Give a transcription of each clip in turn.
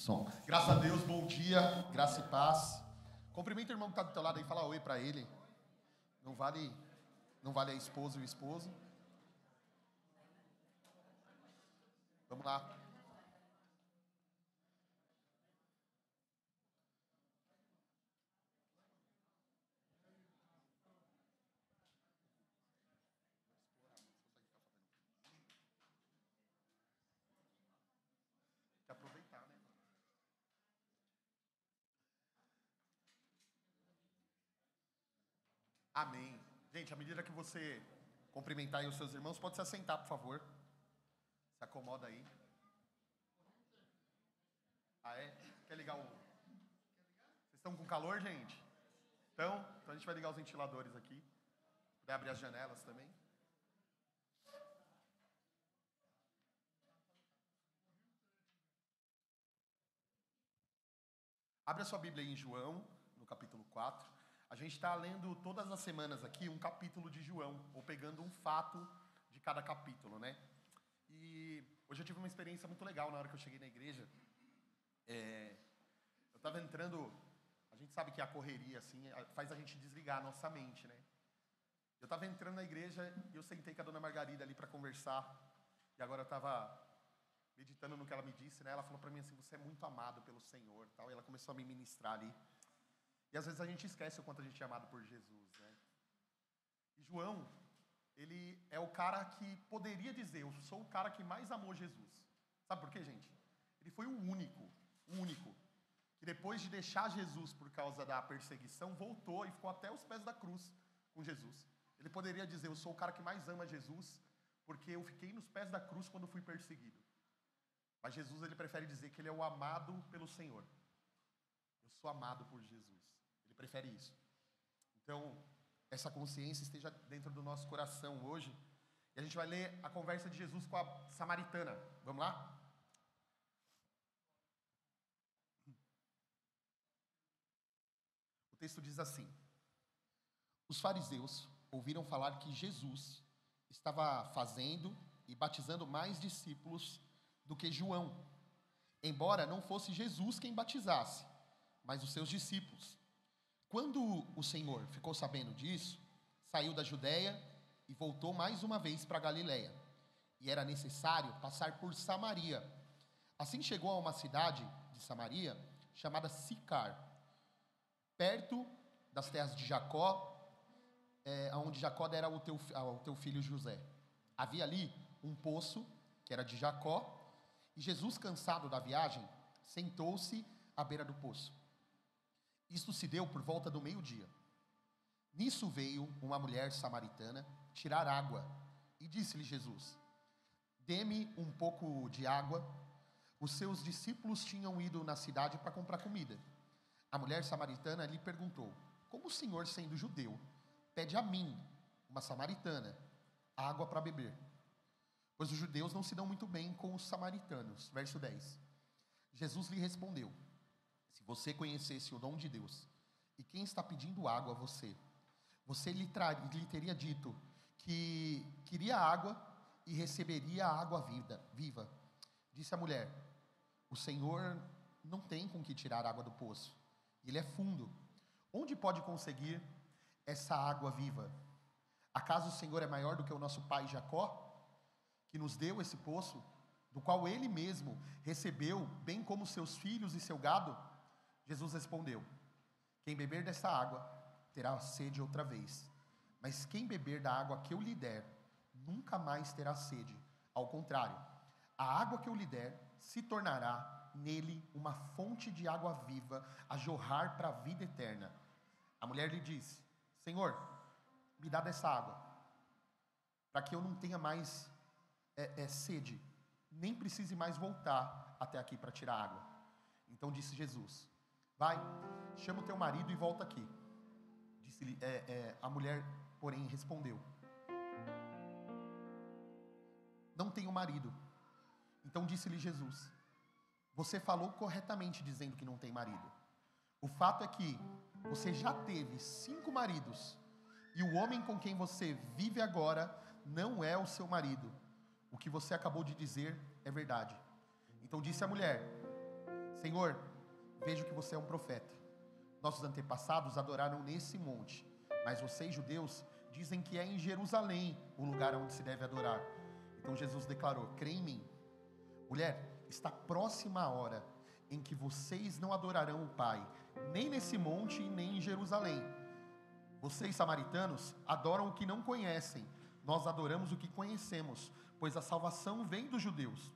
Som. Graças a Deus, bom dia, graça e paz. Cumprimenta o irmão que está do teu lado aí, fala oi para ele. Não vale a esposa e o esposo. Vamos lá. Tem que aproveitar, né? Amém. Gente, à medida que você cumprimentar aí os seus irmãos, pode se assentar, por favor. Se acomoda aí. Ah, é? Quer ligar o... Vocês estão com calor, gente? Então a gente vai ligar os ventiladores aqui. Vai abrir as janelas também. Abre a sua Bíblia aí em João, no capítulo 4. A gente está lendo todas as semanas aqui um capítulo de João, ou pegando um fato de cada capítulo, né? E hoje eu tive uma experiência muito legal na hora que eu cheguei na igreja. Eu estava entrando, a gente sabe que a correria, assim, faz a gente desligar a nossa mente, né? Eu estava entrando na igreja e eu sentei com a dona Margarida ali para conversar. E agora eu estava meditando no que ela me disse, né? Ela falou para mim assim, você é muito amado pelo Senhor, tal. E ela começou a me ministrar ali. E às vezes a gente esquece o quanto a gente é amado por Jesus, né? E João, ele é o cara que poderia dizer, eu sou o cara que mais amou Jesus. Sabe por quê, gente? Ele foi o único, que depois de deixar Jesus por causa da perseguição, voltou e ficou até os pés da cruz com Jesus. Ele poderia dizer, eu sou o cara que mais ama Jesus, porque eu fiquei nos pés da cruz quando fui perseguido. Mas Jesus, ele prefere dizer que ele é o amado pelo Senhor. Eu sou amado por Jesus. Ele prefere isso. Então, essa consciência esteja dentro do nosso coração hoje. E a gente vai ler a conversa de Jesus com a samaritana. Vamos lá? O texto diz assim: os fariseus ouviram falar que Jesus estava fazendo e batizando mais discípulos do que João, embora não fosse Jesus quem batizasse, mas os seus discípulos. Quando o Senhor ficou sabendo disso, saiu da Judeia e voltou mais uma vez para Galiléia. E era necessário passar por Samaria. Assim chegou a uma cidade de Samaria chamada Sicar, perto das terras de Jacó, onde Jacó dera ao teu filho José. Havia ali um poço, que era de Jacó, e Jesus, cansado da viagem, sentou-se à beira do poço. Isto se deu por volta do meio-dia. Nisso veio uma mulher samaritana tirar água, e disse-lhe Jesus: dê-me um pouco de água. Os seus discípulos tinham ido na cidade para comprar comida. A mulher samaritana lhe perguntou: como o Senhor, sendo judeu, pede a mim, uma samaritana, água para beber? Pois os judeus não se dão muito bem com os samaritanos. Verso 10. Jesus lhe respondeu: se você conhecesse o dom de Deus, e quem está pedindo água a você, você lhe teria dito que queria água e receberia a água viva. Disse a mulher: o Senhor não tem com que tirar água do poço, ele é fundo. Onde pode conseguir essa água viva? Acaso o Senhor é maior do que o nosso pai Jacó, que nos deu esse poço, do qual ele mesmo recebeu, bem como seus filhos e seu gado? Jesus respondeu: quem beber dessa água terá sede outra vez, mas quem beber da água que eu lhe der, nunca mais terá sede. Ao contrário, a água que eu lhe der se tornará nele uma fonte de água viva, a jorrar para a vida eterna. A mulher lhe disse: Senhor, me dá dessa água, para que eu não tenha mais sede, nem precise mais voltar até aqui para tirar água. Então disse Jesus: vai, chama o teu marido e volta aqui. Disse-lhe, a mulher, porém, respondeu: não tenho marido. Então disse-lhe Jesus: você falou corretamente dizendo que não tem marido. O fato é que você já teve 5 maridos, e o homem com quem você vive agora não é o seu marido. O que você acabou de dizer é verdade. Então disse a mulher: Senhor, vejo que você é um profeta. Nossos antepassados adoraram nesse monte, mas vocês, judeus, dizem que é em Jerusalém o lugar onde se deve adorar. Então Jesus declarou: crê em mim. Mulher, está próxima a hora em que vocês não adorarão o Pai, nem nesse monte e nem em Jerusalém. Vocês, samaritanos, adoram o que não conhecem. Nós adoramos o que conhecemos, pois a salvação vem dos judeus.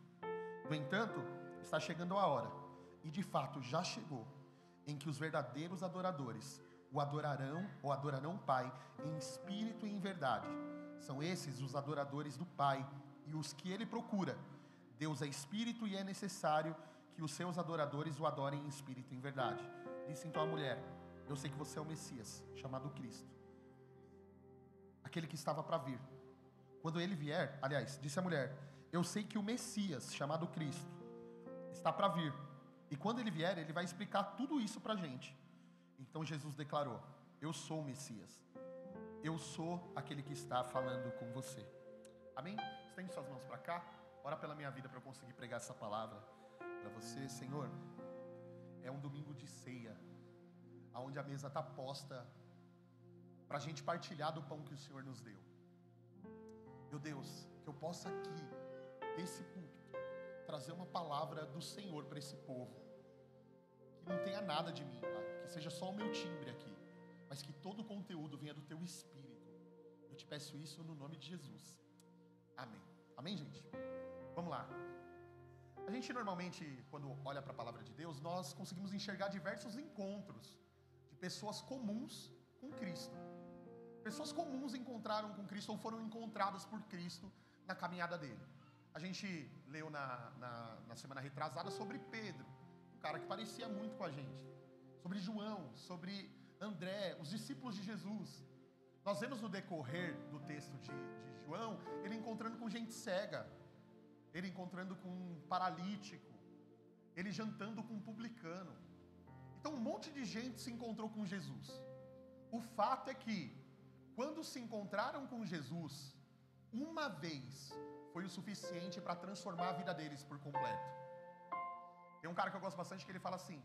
No entanto, está chegando a hora, e de fato já chegou, em que os verdadeiros adoradores o adorarão ou adorarão o Pai em espírito e em verdade. São esses os adoradores do Pai e os que Ele procura. Deus é espírito e é necessário que os seus adoradores o adorem em espírito e em verdade. Disse então a mulher: eu sei que você é o Messias, chamado Cristo, aquele que estava para vir. Quando ele vier, aliás, disse a mulher: eu sei que o Messias, chamado Cristo, está para vir. E quando ele vier, ele vai explicar tudo isso para a gente. Então Jesus declarou: eu sou o Messias. Eu sou aquele que está falando com você. Amém? Estende suas mãos para cá. Ora pela minha vida para eu conseguir pregar essa palavra para você. Senhor, é um domingo de ceia, onde a mesa está posta para a gente partilhar do pão que o Senhor nos deu. Meu Deus, que eu possa aqui, desse púlpito, trazer uma palavra do Senhor para esse povo, que não tenha nada de mim, Pai, que seja só o meu timbre aqui, mas que todo o conteúdo venha do Teu Espírito. Eu te peço isso no nome de Jesus. Amém. Amém, gente? Vamos lá. A gente normalmente, quando olha para a palavra de Deus, nós conseguimos enxergar diversos encontros de pessoas comuns com Cristo. Pessoas comuns encontraram com Cristo ou foram encontradas por Cristo na caminhada dele. A gente leu na semana retrasada sobre Pedro, um cara que parecia muito com a gente. Sobre João, sobre André, os discípulos de Jesus. Nós vemos no decorrer do texto de João, ele encontrando com gente cega, ele encontrando com um paralítico, ele jantando com um publicano. Então um monte de gente se encontrou com Jesus. O fato é que, quando se encontraram com Jesus, uma vez foi o suficiente para transformar a vida deles por completo. Tem um cara que eu gosto bastante que ele fala assim: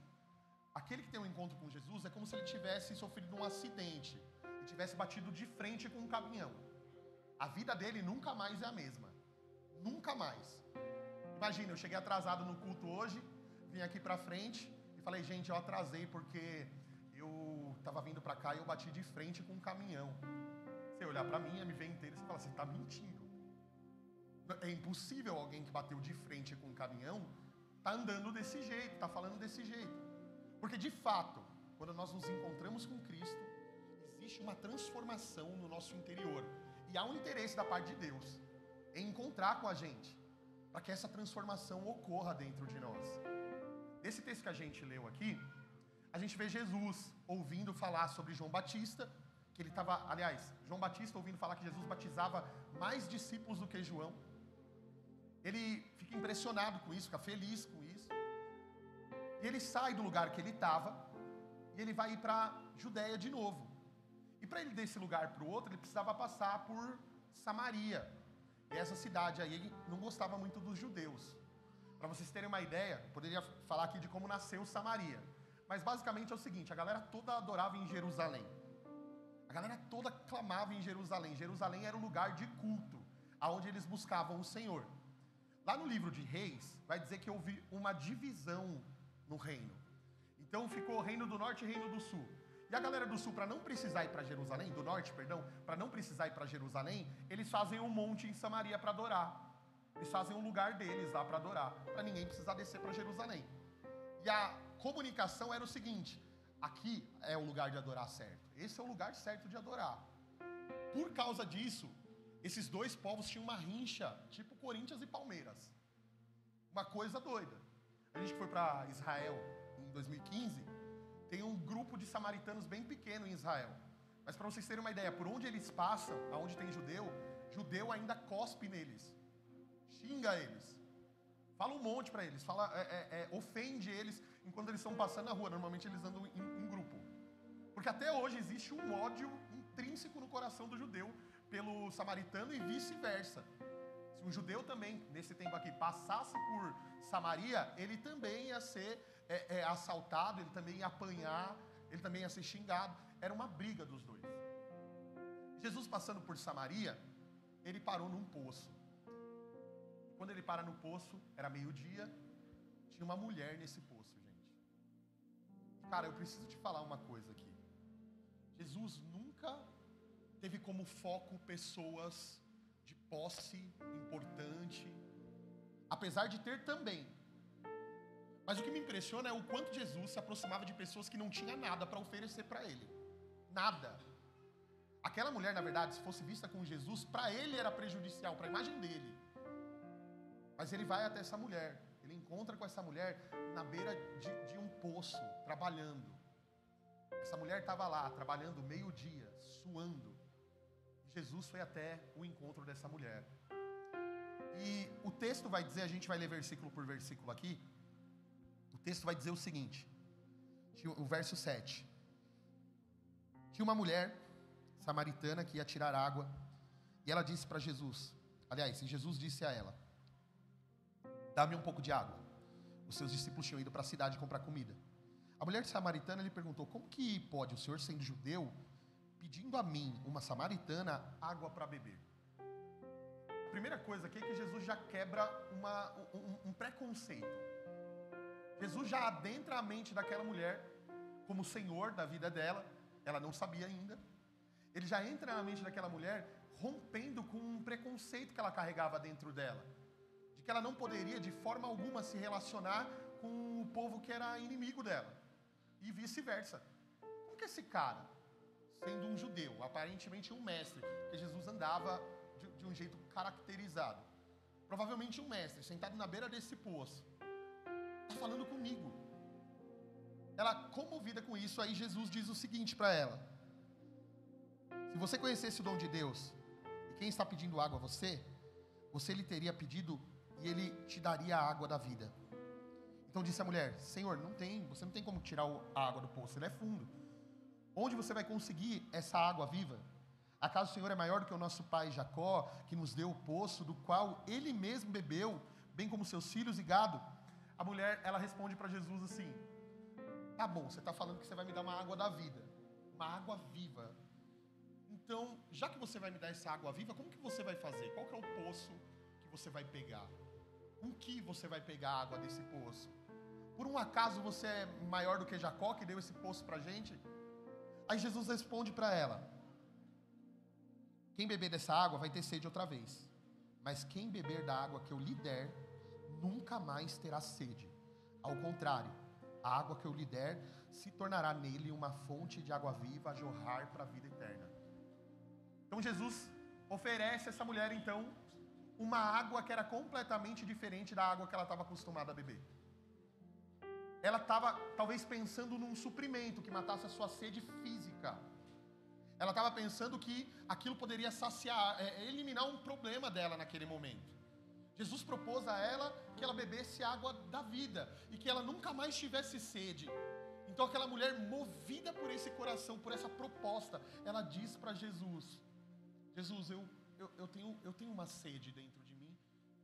aquele que tem um encontro com Jesus é como se ele tivesse sofrido um acidente e tivesse batido de frente com um caminhão. A vida dele nunca mais é a mesma. Nunca mais. Imagina, eu cheguei atrasado no culto hoje, vim aqui pra frente e falei: gente, eu atrasei porque eu estava vindo para cá e eu bati de frente com um caminhão. Você olhar para mim, me ver inteiro, você fala: você está mentindo. É impossível alguém que bateu de frente com um caminhão tá andando desse jeito, tá falando desse jeito. Porque de fato, quando nós nos encontramos com Cristo, existe uma transformação no nosso interior. E há um interesse da parte de Deus em encontrar com a gente, para que essa transformação ocorra dentro de nós. Nesse texto que a gente leu aqui, a gente vê Jesus ouvindo falar sobre João Batista, que ele estava, aliás, João Batista ouvindo falar que Jesus batizava mais discípulos do que João. Ele fica impressionado com isso, fica feliz com isso. E ele sai do lugar que ele estava e ele vai ir para Judéia de novo. E para ele desse lugar para o outro, ele precisava passar por Samaria. E essa cidade aí, ele não gostava muito dos judeus. Para vocês terem uma ideia, eu poderia falar aqui de como nasceu Samaria. Mas basicamente é o seguinte: a galera toda adorava em Jerusalém. A galera toda clamava em Jerusalém. Jerusalém era o lugar de culto, aonde eles buscavam o Senhor. Lá no livro de Reis, vai dizer que houve uma divisão no reino. Então ficou o reino do norte e o reino do sul. E a galera do sul, para não precisar ir para Jerusalém, do norte, perdão, para não precisar ir para Jerusalém, eles fazem um monte em Samaria para adorar. Eles fazem um lugar deles lá para adorar, para ninguém precisar descer para Jerusalém. E a comunicação era o seguinte: aqui é o lugar de adorar certo. Esse é o lugar certo de adorar. Por causa disso, esses dois povos tinham uma rincha, tipo Corinthians e Palmeiras. Uma coisa doida. A gente foi para Israel em 2015, tem um grupo de samaritanos bem pequeno em Israel. Mas para vocês terem uma ideia, por onde eles passam, aonde tem judeu ainda cospe neles, xinga eles, fala um monte para eles, ofende eles enquanto eles estão passando na rua. Normalmente eles andam em grupo. Porque até hoje existe um ódio intrínseco no coração do judeu pelo samaritano e vice-versa. Se um judeu também, nesse tempo aqui, passasse por Samaria, ele também ia ser assaltado, ele também ia apanhar, ele também ia ser xingado. Era uma briga dos dois. Jesus, passando por Samaria, ele parou num poço. Quando ele para no poço, era meio-dia, tinha uma mulher nesse poço, gente. Cara, eu preciso te falar uma coisa aqui. Jesus nunca teve como foco pessoas de posse importante, apesar de ter também. Mas o que me impressiona é o quanto Jesus se aproximava de pessoas que não tinham nada para oferecer para ele. Nada. Aquela mulher, na verdade, se fosse vista com Jesus, para ele era prejudicial, para a imagem dele. Mas ele vai até essa mulher, ele encontra com essa mulher na beira de um poço, trabalhando. Essa mulher estava lá, trabalhando meio-dia, suando. E Jesus foi até o encontro dessa mulher. E o texto vai dizer, a gente vai ler versículo por versículo aqui. O texto vai dizer o seguinte, o verso 7. Tinha uma mulher samaritana que ia tirar água, e ela disse para Jesus, aliás, Jesus disse a ela, dá-me um pouco de água. Os seus discípulos tinham ido para a cidade comprar comida. A mulher samaritana lhe perguntou, como que pode o senhor, sendo judeu, pedindo a mim, uma samaritana, água para beber? A primeira coisa aqui é que Jesus já quebra um preconceito. Jesus já adentra a mente daquela mulher como Senhor da vida dela. Ela não sabia ainda. Ele já entra na mente daquela mulher rompendo com um preconceito que ela carregava dentro dela. De que ela não poderia de forma alguma se relacionar com o povo que era inimigo dela. E vice-versa. Como que esse cara, sendo um judeu, aparentemente um mestre, porque Jesus andava de um jeito caracterizado, provavelmente um mestre, sentado na beira desse poço, está falando comigo. Ela, comovida com isso, aí Jesus diz o seguinte para ela: se você conhecesse o dom de Deus, e quem está pedindo água a você, você lhe teria pedido e ele te daria a água da vida. Então disse a mulher, Senhor, você não tem como tirar a água do poço, ele é fundo. Onde você vai conseguir essa água viva? Acaso o Senhor é maior do que o nosso pai Jacó, que nos deu o poço, do qual ele mesmo bebeu, bem como seus filhos e gado? A mulher, ela responde para Jesus assim, tá bom, você está falando que você vai me dar uma água da vida, uma água viva. Então, já que você vai me dar essa água viva, como que você vai fazer? Qual que é o poço que você vai pegar? Com que você vai pegar a água desse poço? Por um acaso você é maior do que Jacó, que deu esse poço para a gente? Aí Jesus responde para ela, quem beber dessa água vai ter sede outra vez, mas quem beber da água que eu lhe der, nunca mais terá sede. Ao contrário, a água que eu lhe der se tornará nele uma fonte de água viva a jorrar para a vida eterna. Então Jesus oferece a essa mulher então uma água que era completamente diferente da água que ela estava acostumada a beber. Ela estava talvez pensando num suprimento que matasse a sua sede física. Ela estava pensando que aquilo poderia saciar, eliminar um problema dela naquele momento. Jesus propôs a ela que ela bebesse água da vida e que ela nunca mais tivesse sede. Então aquela mulher, movida por esse coração, por essa proposta, ela diz para Jesus, Jesus, eu tenho uma sede dentro de mim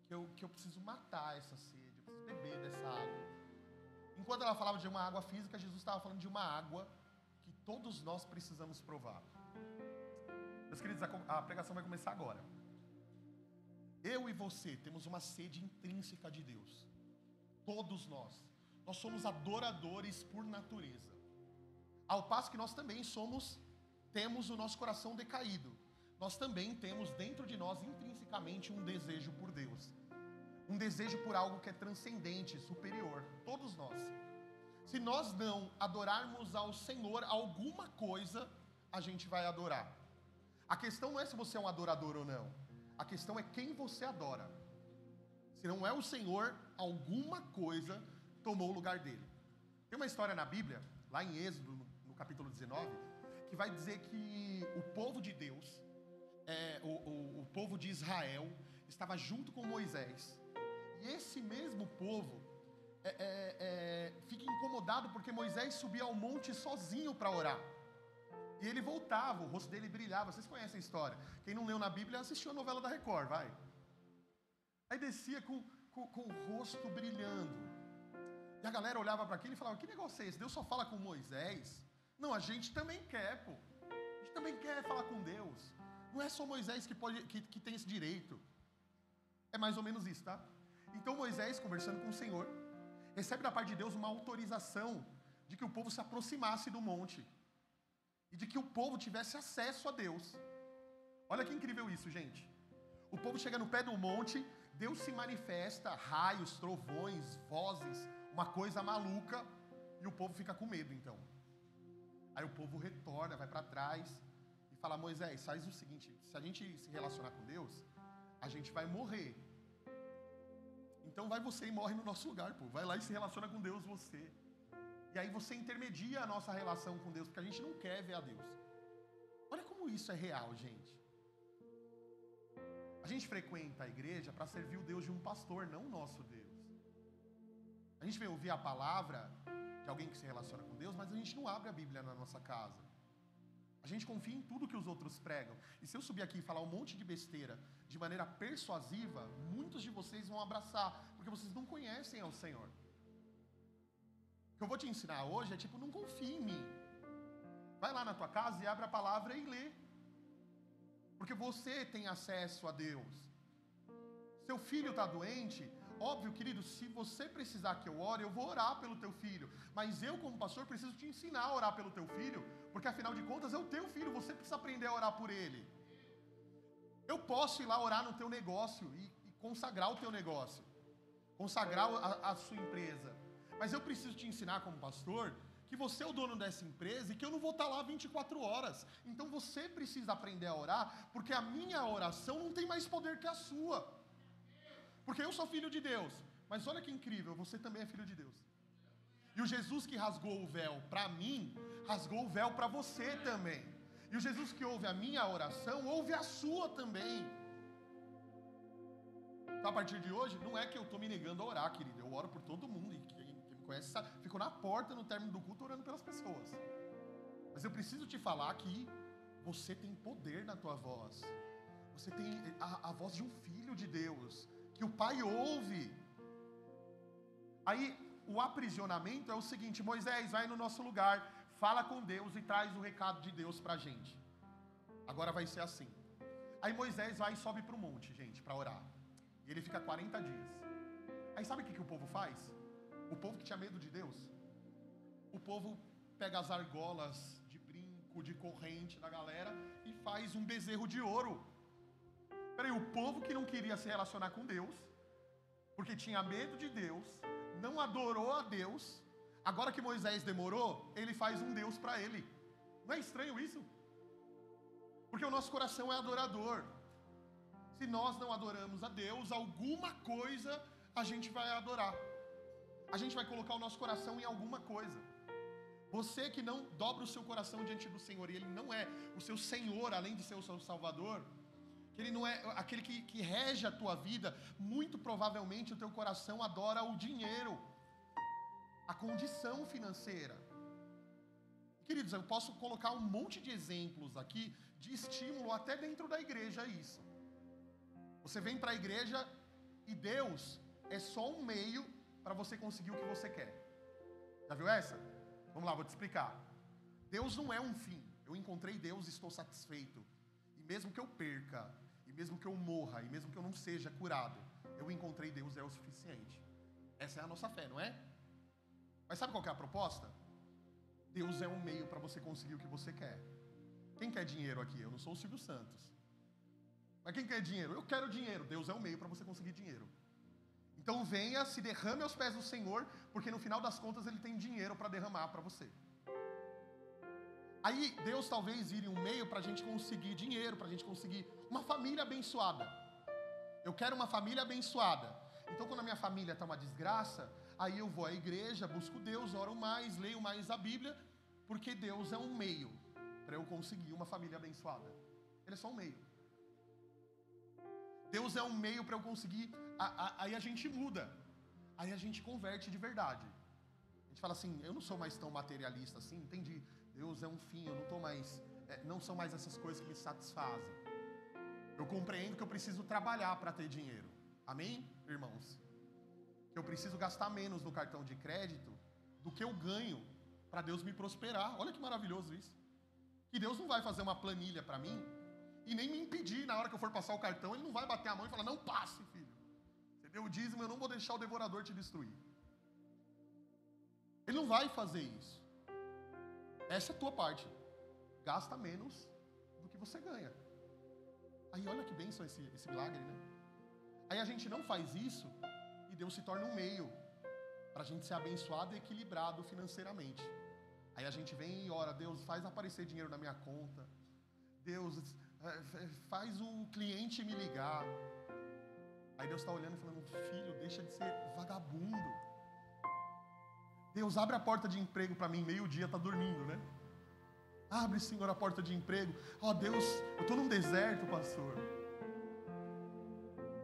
que eu preciso matar essa sede, eu preciso beber dessa água. Enquanto ela falava de uma água física, Jesus estava falando de uma água que todos nós precisamos provar. Meus queridos, a pregação vai começar agora. Eu e você temos uma sede intrínseca de Deus. Todos nós. Nós somos adoradores por natureza. Ao passo que nós também temos o nosso coração decaído. Nós também temos dentro de nós intrinsecamente um desejo por Deus. Um desejo por algo que é transcendente, superior. Todos nós. Se nós não adorarmos ao Senhor alguma coisa, a gente vai adorar. A questão não é se você é um adorador ou não. A questão é quem você adora. Se não é o Senhor, alguma coisa tomou o lugar dele. Tem uma história na Bíblia, lá em Êxodo, no capítulo 19, que vai dizer que o povo de Deus, o povo de Israel, estava junto com Moisés. E esse mesmo povo fica incomodado porque Moisés subia ao monte sozinho para orar. E ele voltava, o rosto dele brilhava. Vocês conhecem a história. Quem não leu na Bíblia, assistiu a novela da Record, vai. Aí descia com o rosto brilhando. E a galera olhava para aquilo e falava, que negócio é esse? Deus só fala com Moisés? Não, a gente também quer, pô. A gente também quer falar com Deus. Não é só Moisés que tem esse direito. É mais ou menos isso, tá? Então Moisés, conversando com o Senhor, recebe da parte de Deus uma autorização de que o povo se aproximasse do monte. E de que o povo tivesse acesso a Deus. Olha que incrível isso, gente. O povo chega no pé do monte, Deus se manifesta, raios, trovões, vozes, uma coisa maluca, e o povo fica com medo, então. Aí o povo retorna, vai para trás e fala, Moisés, faz o seguinte, se a gente se relacionar com Deus, a gente vai morrer. Então vai você e morre no nosso lugar, pô. Vai lá e se relaciona com Deus você. E aí você intermedia a nossa relação com Deus, porque a gente não quer ver a Deus. Olha como isso é real, gente. A gente frequenta a igreja para servir o Deus de um pastor, não o nosso Deus. A gente vem ouvir a palavra de alguém que se relaciona com Deus, mas a gente não abre a Bíblia na nossa casa. A gente confia em tudo que os outros pregam. E se eu subir aqui e falar um monte de besteira de maneira persuasiva, muitos de vocês vão abraçar, porque vocês não conhecem ao Senhor. O que eu vou te ensinar hoje é tipo, não confie em mim. Vai lá na tua casa e abre a palavra e lê. Porque você tem acesso a Deus. Seu filho está doente, óbvio, querido, se você precisar que eu ore, eu vou orar pelo teu filho. Mas eu, como pastor, preciso te ensinar a orar pelo teu filho, porque afinal de contas é o teu filho, você precisa aprender a orar por ele. Eu posso ir lá orar no teu negócio e consagrar o teu negócio, consagrar a sua empresa. Mas eu preciso te ensinar como pastor que você é o dono dessa empresa e que eu não vou estar lá 24 horas. Então você precisa aprender a orar, porque a minha oração não tem mais poder que a sua. Porque eu sou filho de Deus. Mas olha que incrível, você também é filho de Deus. E o Jesus que rasgou o véu para mim, rasgou o véu para você também. E o Jesus que ouve a minha oração, ouve a sua também. Então, a partir de hoje, não é que eu estou me negando a orar, querido. Eu oro por todo mundo. E quem me conhece sabe, fico na porta no término do culto orando pelas pessoas. Mas eu preciso te falar que você tem poder na tua voz. Você tem a voz de um filho de Deus, que o Pai ouve. Aí, o aprisionamento é o seguinte, Moisés, vai no nosso lugar, fala com Deus e traz o recado de Deus pra gente. Agora vai ser assim. Aí Moisés vai e sobe pro monte, gente, para orar. E ele fica 40 dias. Aí sabe o que o povo faz? O povo que tinha medo de Deus, o povo pega as argolas de brinco, de corrente da galera e faz um bezerro de ouro. Peraí, o povo que não queria se relacionar com Deus, porque tinha medo de Deus, não adorou a Deus, agora que Moisés demorou, ele faz um Deus para ele. Não é estranho isso? Porque o nosso coração é adorador. Se nós não adoramos a Deus, alguma coisa a gente vai adorar. A gente vai colocar o nosso coração em alguma coisa. Você que não dobra o seu coração diante do Senhor, e Ele não é o seu Senhor, além de ser o seu Salvador, que Ele não é aquele que rege a tua vida, muito provavelmente o teu coração adora o dinheiro, a condição financeira. Queridos, eu posso colocar um monte de exemplos aqui, de estímulo até dentro da igreja a isso. Você vem para a igreja e Deus é só um meio para você conseguir o que você quer. Já viu essa? Vamos lá, vou te explicar. Deus não é um fim. Eu encontrei Deus e estou satisfeito. E mesmo que eu perca, e mesmo que eu morra, e mesmo que eu não seja curado, eu encontrei Deus, é o suficiente. Essa é a nossa fé, não é? Mas sabe qual que é a proposta? Deus é um meio para você conseguir o que você quer. Quem quer dinheiro aqui? Eu não sou o Silvio Santos. Mas quem quer dinheiro? Eu quero dinheiro. Deus é um meio para você conseguir dinheiro. Então venha, se derrame aos pés do Senhor, porque no final das contas Ele tem dinheiro para derramar para você. Aí Deus talvez vire um meio para a gente conseguir dinheiro, para a gente conseguir uma família abençoada. Eu quero uma família abençoada. Então quando a minha família está uma desgraça, aí eu vou à igreja, busco Deus, oro mais, leio mais a Bíblia, porque Deus é um meio para eu conseguir uma família abençoada. Ele é só um meio. Deus é um meio para eu conseguir, aí a gente muda, aí a gente converte de verdade. A gente fala assim, eu não sou mais tão materialista assim, entendi, Deus é um fim, eu não tô mais, não são mais essas coisas que me satisfazem. Eu compreendo que eu preciso trabalhar para ter dinheiro, amém, irmãos? que eu preciso gastar menos no cartão de crédito do que eu ganho para Deus me prosperar. Olha que maravilhoso isso. Que Deus não vai fazer uma planilha para mim e nem me impedir na hora que eu for passar o cartão. Ele não vai bater a mão e falar, não passe, filho. Você deu o dízimo, eu não vou deixar o devorador te destruir. Ele não vai fazer isso. Essa é a tua parte. Gasta menos do que você ganha. Aí olha que bênção esse milagre, né? Aí a gente não faz isso e Deus se torna um meio para a gente ser abençoado e equilibrado financeiramente. Aí a gente vem e ora, Deus, faz aparecer dinheiro na minha conta. Deus, faz o cliente me ligar. Aí Deus está olhando e falando, filho, deixa de ser vagabundo. Deus, abre a porta de emprego para mim, meio-dia está dormindo, né? Abre, Senhor, a porta de emprego. Ó, Deus, eu estou num deserto, pastor.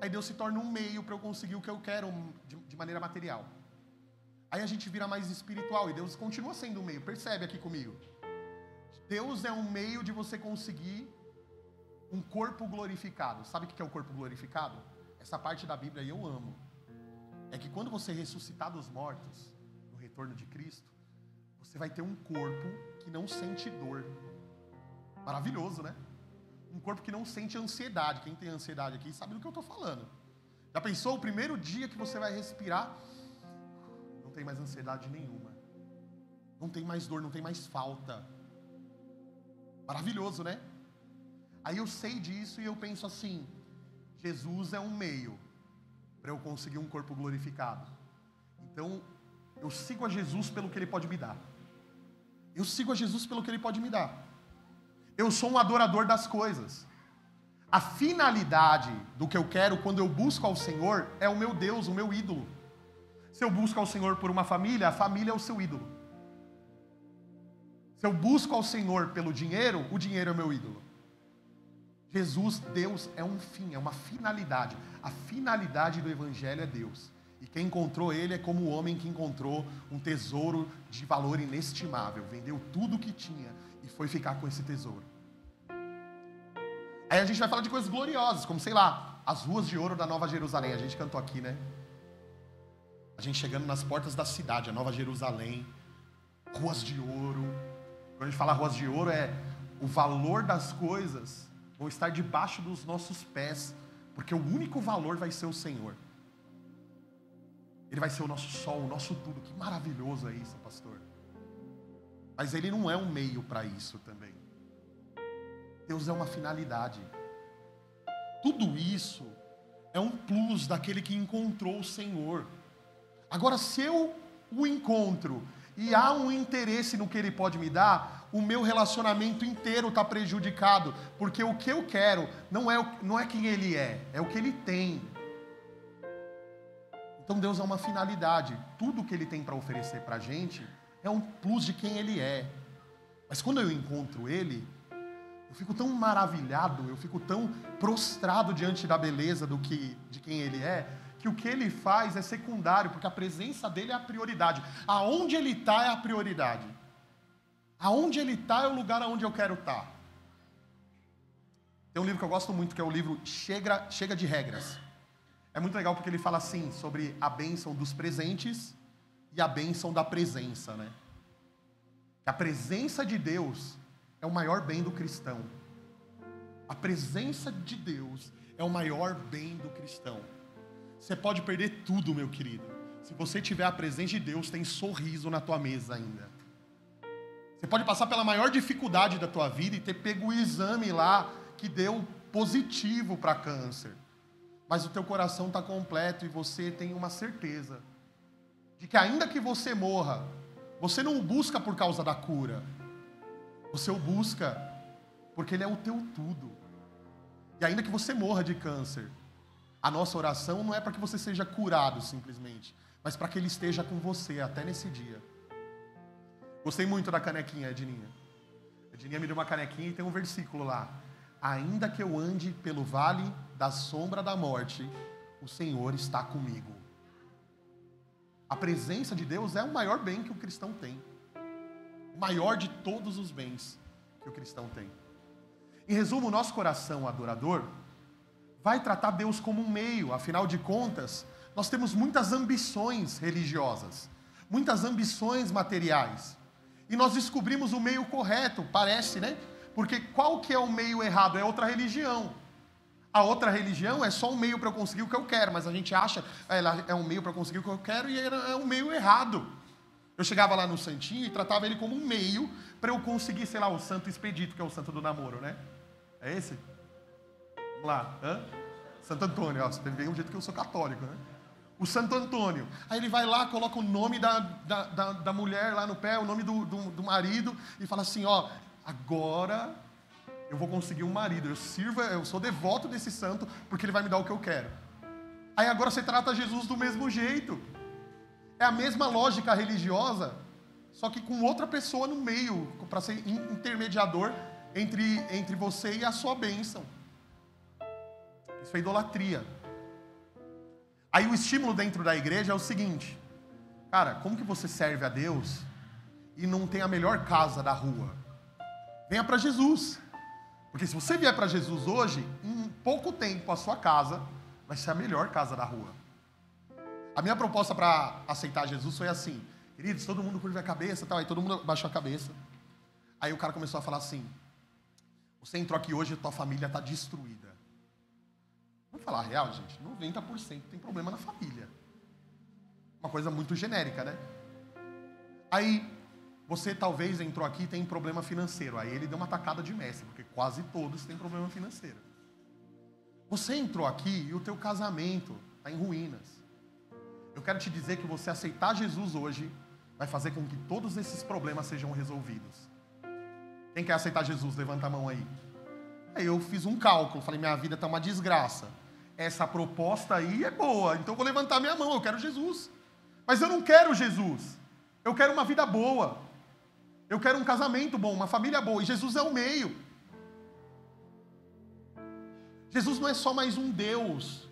Aí Deus se torna um meio para eu conseguir o que eu quero de maneira material. Aí a gente vira mais espiritual e Deus continua sendo um meio. Percebe aqui comigo. Deus é um meio de você conseguir um corpo glorificado. Sabe o que é o corpo glorificado? Essa parte da Bíblia eu amo. É que quando você ressuscitar dos mortos, no retorno de Cristo, você vai ter um corpo que não sente dor. Maravilhoso, né? Um corpo que não sente ansiedade. Quem tem ansiedade aqui sabe do que eu estou falando. Já pensou o primeiro dia que você vai respirar? Não tem mais ansiedade nenhuma. Não tem mais dor, não tem mais falta. Maravilhoso, né? Aí eu sei disso e eu penso assim, Jesus é um meio para eu conseguir um corpo glorificado. Então, eu sigo a Jesus pelo que Ele pode me dar. Eu sigo a Jesus pelo que Ele pode me dar. Eu sou um adorador das coisas. A finalidade do que eu quero quando eu busco ao Senhor é o meu Deus, o meu ídolo. Se eu busco ao Senhor por uma família, a família é o seu ídolo. Se eu busco ao Senhor pelo dinheiro, o dinheiro é o meu ídolo. Jesus, Deus é um fim, é uma finalidade. A finalidade do Evangelho é Deus. E quem encontrou Ele é como o homem que encontrou um tesouro de valor inestimável. Vendeu tudo o que tinha e foi ficar com esse tesouro. Aí a gente vai falar de coisas gloriosas, como, sei lá, as ruas de ouro da Nova Jerusalém. A gente cantou aqui, né? A gente chegando nas portas da cidade, a Nova Jerusalém, ruas de ouro. Quando a gente fala ruas de ouro, é o valor das coisas vão estar debaixo dos nossos pés, porque o único valor vai ser o Senhor. Ele vai ser o nosso sol, o nosso tudo. Que maravilhoso é isso, pastor. Mas Ele não é um meio para isso também. Deus é uma finalidade. Tudo isso é um plus daquele que encontrou o Senhor. Agora, se eu o encontro e há um interesse no que Ele pode me dar, o meu relacionamento inteiro está prejudicado, porque o que eu quero não é quem Ele é o que Ele tem. Então Deus é uma finalidade. Tudo que Ele tem para oferecer para a gente é um plus de quem Ele é. Mas quando eu encontro Ele, eu fico tão maravilhado, eu fico tão prostrado diante da beleza de quem Ele é, que o que Ele faz é secundário, porque a presença dEle é a prioridade. Aonde Ele está é a prioridade. Aonde Ele está é o lugar aonde eu quero estar. Tem um livro que eu gosto muito, que é o livro Chega de Regras. É muito legal porque ele fala assim, sobre a bênção dos presentes e a bênção da presença, né? A presença de Deus é o maior bem do cristão. A presença de Deus é o maior bem do cristão. Você pode perder tudo, meu querido. Se você tiver a presença de Deus, tem sorriso na tua mesa ainda. Você pode passar pela maior dificuldade da tua vida e ter pego o exame lá que deu positivo para câncer. Mas o teu coração está completo e você tem uma certeza de que ainda que você morra, você não o busca por causa da cura. Você o busca porque Ele é o teu tudo. E ainda que você morra de câncer, a nossa oração não é para que você seja curado simplesmente, mas para que Ele esteja com você até nesse dia. Gostei muito da canequinha, Edininha. Edininha me deu uma canequinha e tem um versículo lá. Ainda que eu ande pelo vale da sombra da morte, o Senhor está comigo. A presença de Deus é o maior bem que o cristão tem. O maior de todos os bens que o cristão tem. Em resumo, o nosso coração adorador vai tratar Deus como um meio. Afinal de contas, nós temos muitas ambições religiosas, muitas ambições materiais. E nós descobrimos o meio correto, parece, né? Porque qual que é o meio errado? É outra religião. A outra religião é só um meio para eu conseguir o que eu quero, mas a gente acha que ela é um meio para conseguir o que eu quero e é um meio errado. Eu chegava lá no santinho e tratava ele como um meio para eu conseguir, sei lá, o santo expedito, que é o santo do namoro, né? É esse? Vamos lá. Hã? Santo Antônio, ó, você vê um jeito que eu sou católico, né? O Santo Antônio. Aí ele vai lá, coloca o nome da mulher lá no pé, o nome do marido, e fala assim, ó, agora eu vou conseguir um marido, eu sou devoto desse santo, porque ele vai me dar o que eu quero. Aí agora você trata Jesus do mesmo jeito. É a mesma lógica religiosa, só que com outra pessoa no meio, para ser intermediador entre você e a sua bênção. Isso é idolatria. Aí o estímulo dentro da igreja é o seguinte: cara, como que você serve a Deus e não tem a melhor casa da rua? Venha para Jesus. Porque se você vier para Jesus hoje, em pouco tempo a sua casa vai ser a melhor casa da rua. A minha proposta para aceitar Jesus foi assim: queridos, todo mundo curva a cabeça, tal. Aí todo mundo baixou a cabeça. Aí o cara começou a falar assim: você entrou aqui hoje e tua família está destruída. Vamos falar a real, gente, 90% tem problema na família. Uma coisa muito genérica, né? Aí, você talvez entrou aqui e tem problema financeiro. Aí ele deu uma tacada de mestre, porque quase todos têm problema financeiro. Você entrou aqui e o teu casamento está em ruínas. Eu quero te dizer que você aceitar Jesus hoje vai fazer com que todos esses problemas sejam resolvidos. Quem quer aceitar Jesus, levanta a mão aí. Aí eu fiz um cálculo, falei, minha vida está uma desgraça. Essa proposta aí é boa, então eu vou levantar minha mão, eu quero Jesus. Mas eu não quero Jesus. Eu quero uma vida boa. Eu quero um casamento bom, uma família boa. E Jesus é o meio. Jesus não é só mais um Deus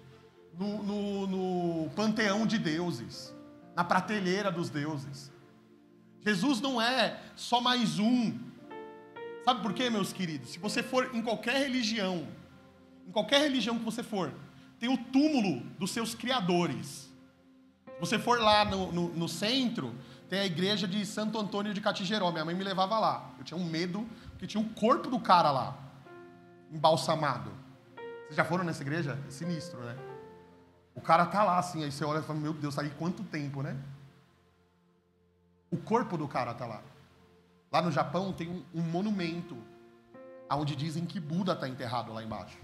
no panteão de deuses, na prateleira dos deuses. Jesus não é só mais um. Sabe por quê, meus queridos? Se você for em qualquer religião que você for, tem o túmulo dos seus criadores. Se você for lá no centro, tem a igreja de Santo Antônio de Catigeró. Minha mãe me levava lá. Eu tinha um medo, porque tinha um corpo do cara lá, embalsamado. Vocês já foram nessa igreja? É sinistro, né? O cara tá lá assim, aí você olha e fala, meu Deus, tá aí quanto tempo, né? O corpo do cara tá lá. Lá no Japão tem um monumento, onde dizem que Buda está enterrado lá embaixo.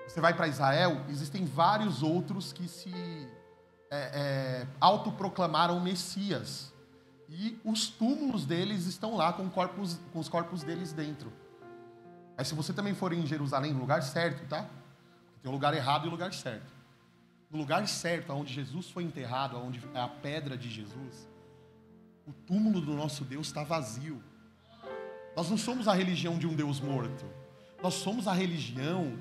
Você vai para Israel, existem vários outros que se autoproclamaram Messias. E os túmulos deles estão lá com os corpos deles dentro. Mas se você também for em Jerusalém, no lugar certo, tá? Tem o lugar errado e o lugar certo. No lugar certo, onde Jesus foi enterrado, onde é a pedra de Jesus, o túmulo do nosso Deus está vazio. Nós não somos a religião de um Deus morto. Nós somos a religião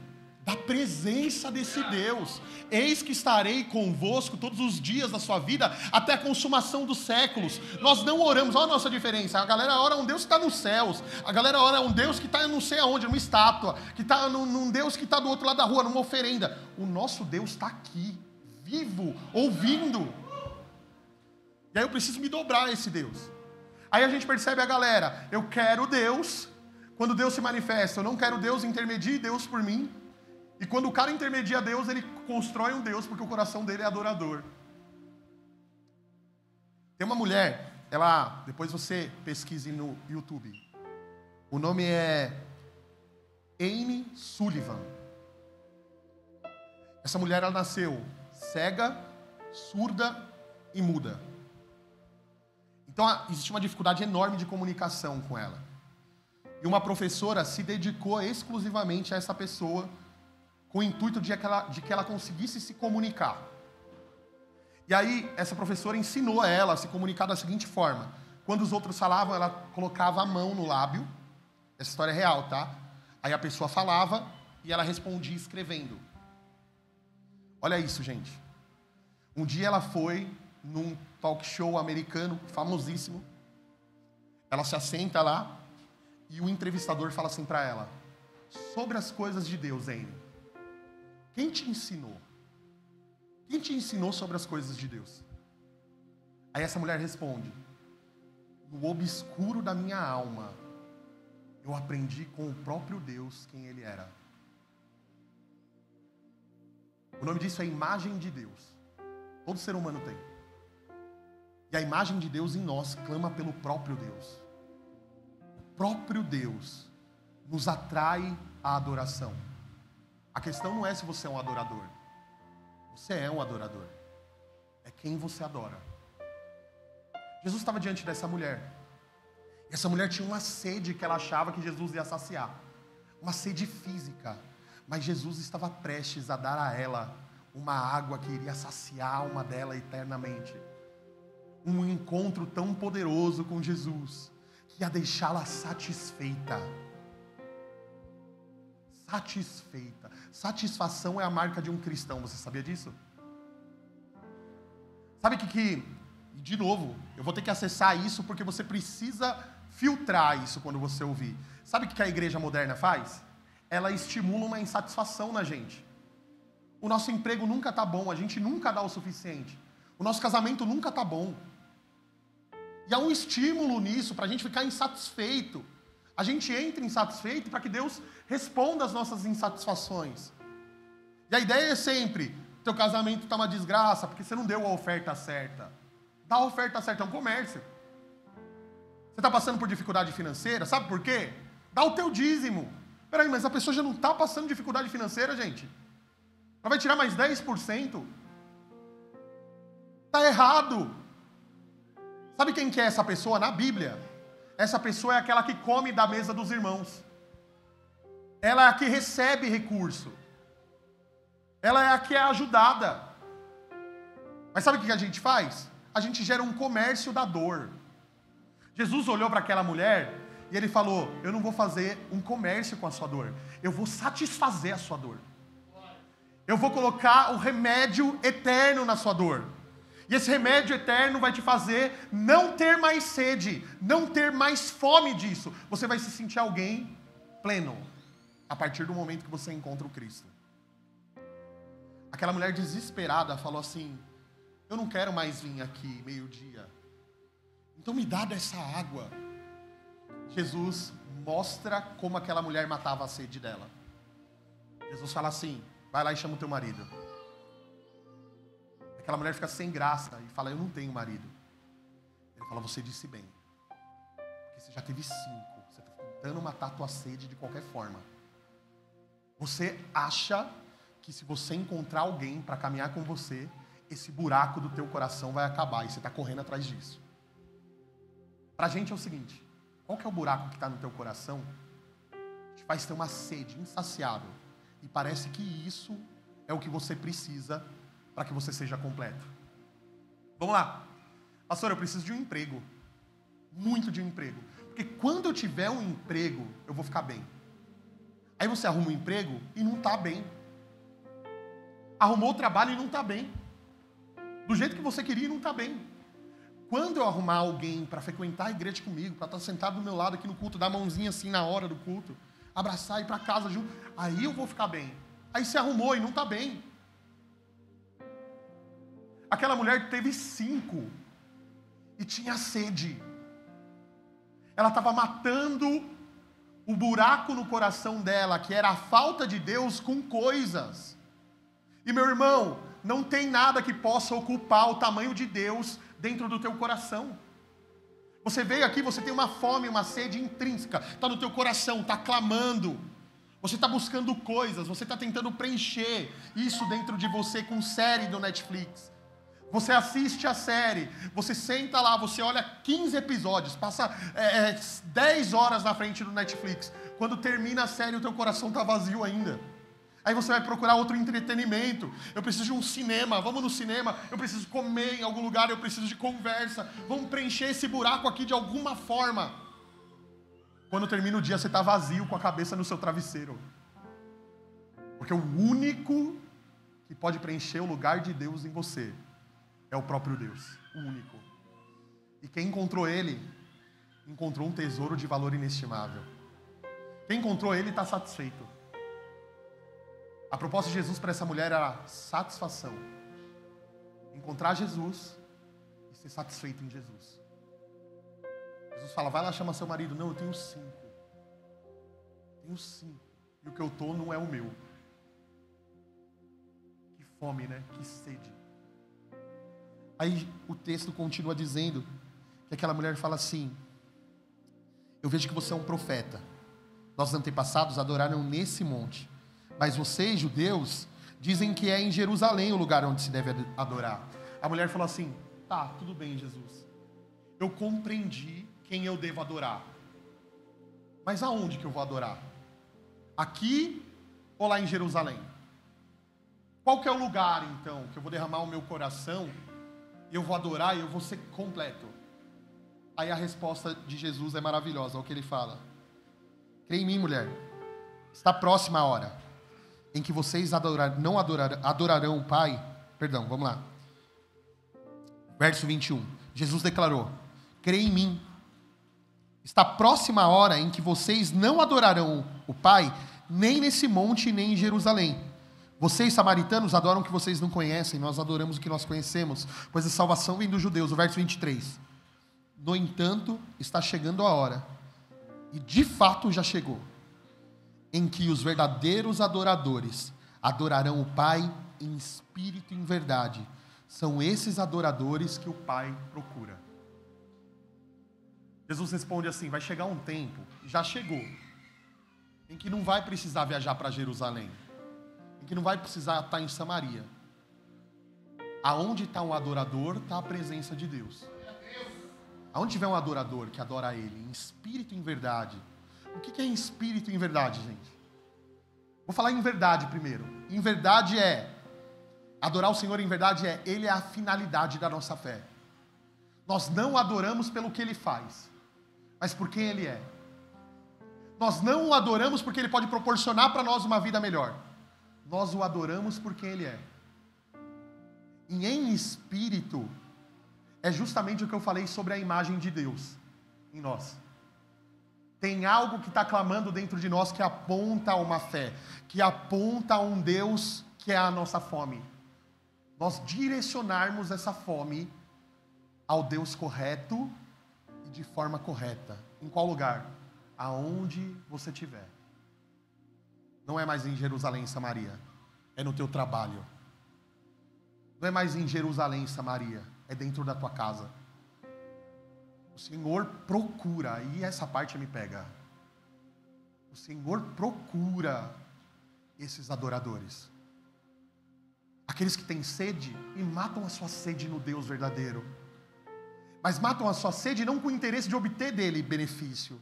da presença desse Deus. Eis que estarei convosco todos os dias da sua vida, até a consumação dos séculos. Nós não oramos, olha a nossa diferença. A galera ora a um Deus que está nos céus. A galera ora a um Deus que está não sei aonde, numa estátua. Que está num Deus que está do outro lado da rua, numa oferenda. O nosso Deus está aqui, vivo, ouvindo. E aí eu preciso me dobrar a esse Deus. Aí a gente percebe a galera, eu quero Deus. Quando Deus se manifesta, eu não quero Deus, intermedie Deus por mim. E quando o cara intermedia Deus, ele constrói um Deus, porque o coração dele é adorador. Tem uma mulher, depois você pesquise no YouTube. O nome é Amy Sullivan. Essa mulher, ela nasceu cega, surda e muda. Então, existe uma dificuldade enorme de comunicação com ela. E uma professora se dedicou exclusivamente a essa pessoa, com o intuito de que ela conseguisse se comunicar. E aí, essa professora ensinou a ela a se comunicar da seguinte forma. Quando os outros falavam, ela colocava a mão no lábio. Essa história é real, tá? Aí a pessoa falava e ela respondia escrevendo. Olha isso, gente. Um dia ela foi num talk show americano, famosíssimo. Ela se assenta lá e o entrevistador fala assim para ela: sobre as coisas de Deus, Amy, quem te ensinou? Quem te ensinou sobre as coisas de Deus? Aí essa mulher responde: no obscuro da minha alma, eu aprendi com o próprio Deus quem Ele era. O nome disso é imagem de Deus. Todo ser humano tem. E a imagem de Deus em nós clama pelo próprio Deus. O próprio Deus nos atrai à adoração. A questão não é se você é um adorador. Você é um adorador. É quem você adora. Jesus estava diante dessa mulher. E essa mulher tinha uma sede que ela achava que Jesus ia saciar. Uma sede física. Mas Jesus estava prestes a dar a ela uma água que iria saciar a alma dela eternamente. Um encontro tão poderoso com Jesus que ia deixá-la satisfeita. Satisfeita. Satisfação é a marca de um cristão. Você sabia disso? Sabe que de novo, eu vou ter que acessar isso porque você precisa filtrar isso quando você ouvir. Sabe o que a igreja moderna faz? Ela estimula uma insatisfação na gente. O nosso emprego nunca está bom, a gente nunca dá o suficiente. O nosso casamento nunca está bom. E há um estímulo nisso para a gente ficar insatisfeito. A gente entra insatisfeito para que Deus responda às nossas insatisfações. E a ideia é sempre: teu casamento está uma desgraça porque você não deu a oferta certa. Dá a oferta certa, é um comércio. Você está passando por dificuldade financeira, sabe por quê? Dá o teu dízimo. Peraí, mas a pessoa já não está passando dificuldade financeira, gente? Ela vai tirar mais 10%? Está errado. Sabe quem que é essa pessoa na Bíblia? Essa pessoa é aquela que come da mesa dos irmãos. Ela é a que recebe recurso. Ela é a que é ajudada. Mas sabe o que a gente faz? A gente gera um comércio da dor. Jesus olhou para aquela mulher e ele falou: eu não vou fazer um comércio com a sua dor. Eu vou satisfazer a sua dor. Eu vou colocar o remédio eterno na sua dor. E esse remédio eterno vai te fazer não ter mais sede, não ter mais fome disso. Você vai se sentir alguém pleno a partir do momento que você encontra o Cristo. Aquela mulher desesperada falou assim: eu não quero mais vir aqui meio-dia. Então me dá dessa água. Jesus mostra como aquela mulher matava a sede dela. Jesus fala assim: vai lá e chama o teu marido. Aquela mulher fica sem graça e fala: eu não tenho marido. Ele fala: você disse bem, porque você já teve 5. Você está tentando matar a tua sede de qualquer forma. Você acha que se você encontrar alguém para caminhar com você, esse buraco do teu coração vai acabar, e você está correndo atrás disso. Para a gente é o seguinte: qual que é o buraco que está no teu coração? Te faz ter uma sede insaciável, e parece que isso é o que você precisa para que você seja completo. Vamos lá. Pastor, eu preciso de um emprego. Muito de um emprego. Porque quando eu tiver um emprego, eu vou ficar bem. Aí você arruma um emprego e não está bem. Arrumou o trabalho e não está bem. Do jeito que você queria e não está bem. Quando eu arrumar alguém para frequentar a igreja comigo, para estar sentado do meu lado aqui no culto, dar a mãozinha assim na hora do culto, abraçar e ir para casa junto, aí eu vou ficar bem. Aí você arrumou e não está bem. Aquela mulher teve 5 e tinha sede. Ela estava matando o buraco no coração dela, que era a falta de Deus, com coisas. E meu irmão, não tem nada que possa ocupar o tamanho de Deus dentro do teu coração. Você veio aqui, você tem uma fome, uma sede intrínseca, está no teu coração, está clamando. Você está buscando coisas, você está tentando preencher isso dentro de você com série do Netflix. Você assiste a série, você senta lá, você olha 15 episódios, passa 10 horas na frente do Netflix. Quando termina a série, o teu coração está vazio ainda. Aí você vai procurar outro entretenimento. Eu preciso de um cinema, vamos no cinema. Eu preciso comer em algum lugar, eu preciso de conversa. Vamos preencher esse buraco aqui de alguma forma. Quando termina o dia, você está vazio com a cabeça no seu travesseiro. Porque o único que pode preencher o lugar de Deus em você é o próprio Deus, o único. E quem encontrou Ele, encontrou um tesouro de valor inestimável. Quem encontrou Ele está satisfeito. A proposta de Jesus para essa mulher era satisfação. encontrar Jesus e ser satisfeito em Jesus. Jesus fala, vai lá chamar seu marido. Não, eu tenho 5. Tenho 5. E o que eu tô não é o meu. Que fome, né? Que sede. Aí o texto continua dizendo que aquela mulher fala assim, eu vejo que você é um profeta. Nossos antepassados adoraram nesse monte. Mas vocês, judeus, dizem que é em Jerusalém o lugar onde se deve adorar. A mulher falou assim, tá, tudo bem, Jesus. Eu compreendi quem eu devo adorar. Mas aonde que eu vou adorar? Aqui ou lá em Jerusalém? Qual que é o lugar, então, que eu vou derramar o meu coração, e eu vou adorar e eu vou ser completo? Aí a resposta de Jesus é maravilhosa, olha o que ele fala. Crê em mim, mulher. Está próxima a hora em que vocês adorarão o Pai. Perdão, vamos lá. Verso 21. Jesus declarou, crê em mim. Está próxima a hora em que vocês não adorarão o Pai, nem nesse monte, nem em Jerusalém. Vocês, samaritanos, adoram o que vocês não conhecem, nós adoramos o que nós conhecemos, pois a salvação vem dos judeus. O verso 23. No entanto, está chegando a hora, e de fato já chegou, em que os verdadeiros adoradores adorarão o Pai em espírito e em verdade. São esses adoradores que o Pai procura. Jesus responde assim, vai chegar um tempo, já chegou, em que não vai precisar viajar para Jerusalém, em que não vai precisar estar em Samaria. Aonde está um adorador, está a presença de Deus. Aonde tiver um adorador que adora Ele, em espírito e em verdade. O que é em espírito e em verdade, gente? Vou falar em verdade primeiro. Em verdade adorar o Senhor em verdade Ele é a finalidade da nossa fé. Nós não adoramos pelo que Ele faz, mas por quem Ele é. Nós não o adoramos porque Ele pode proporcionar para nós uma vida melhor. Nós o adoramos por quem Ele é. E em espírito, é justamente o que eu falei sobre a imagem de Deus em nós. Tem algo que está clamando dentro de nós que aponta a uma fé, que aponta a um Deus que é a nossa fome. Nós direcionarmos essa fome ao Deus correto e de forma correta. Em qual lugar? Aonde você estiver. Não é mais em Jerusalém, Samaria. É no teu trabalho. Não é mais em Jerusalém, Samaria. É dentro da tua casa. O Senhor procura, e essa parte me pega. O Senhor procura esses adoradores. Aqueles que têm sede e matam a sua sede no Deus verdadeiro. Mas matam a sua sede não com o interesse de obter dele benefício,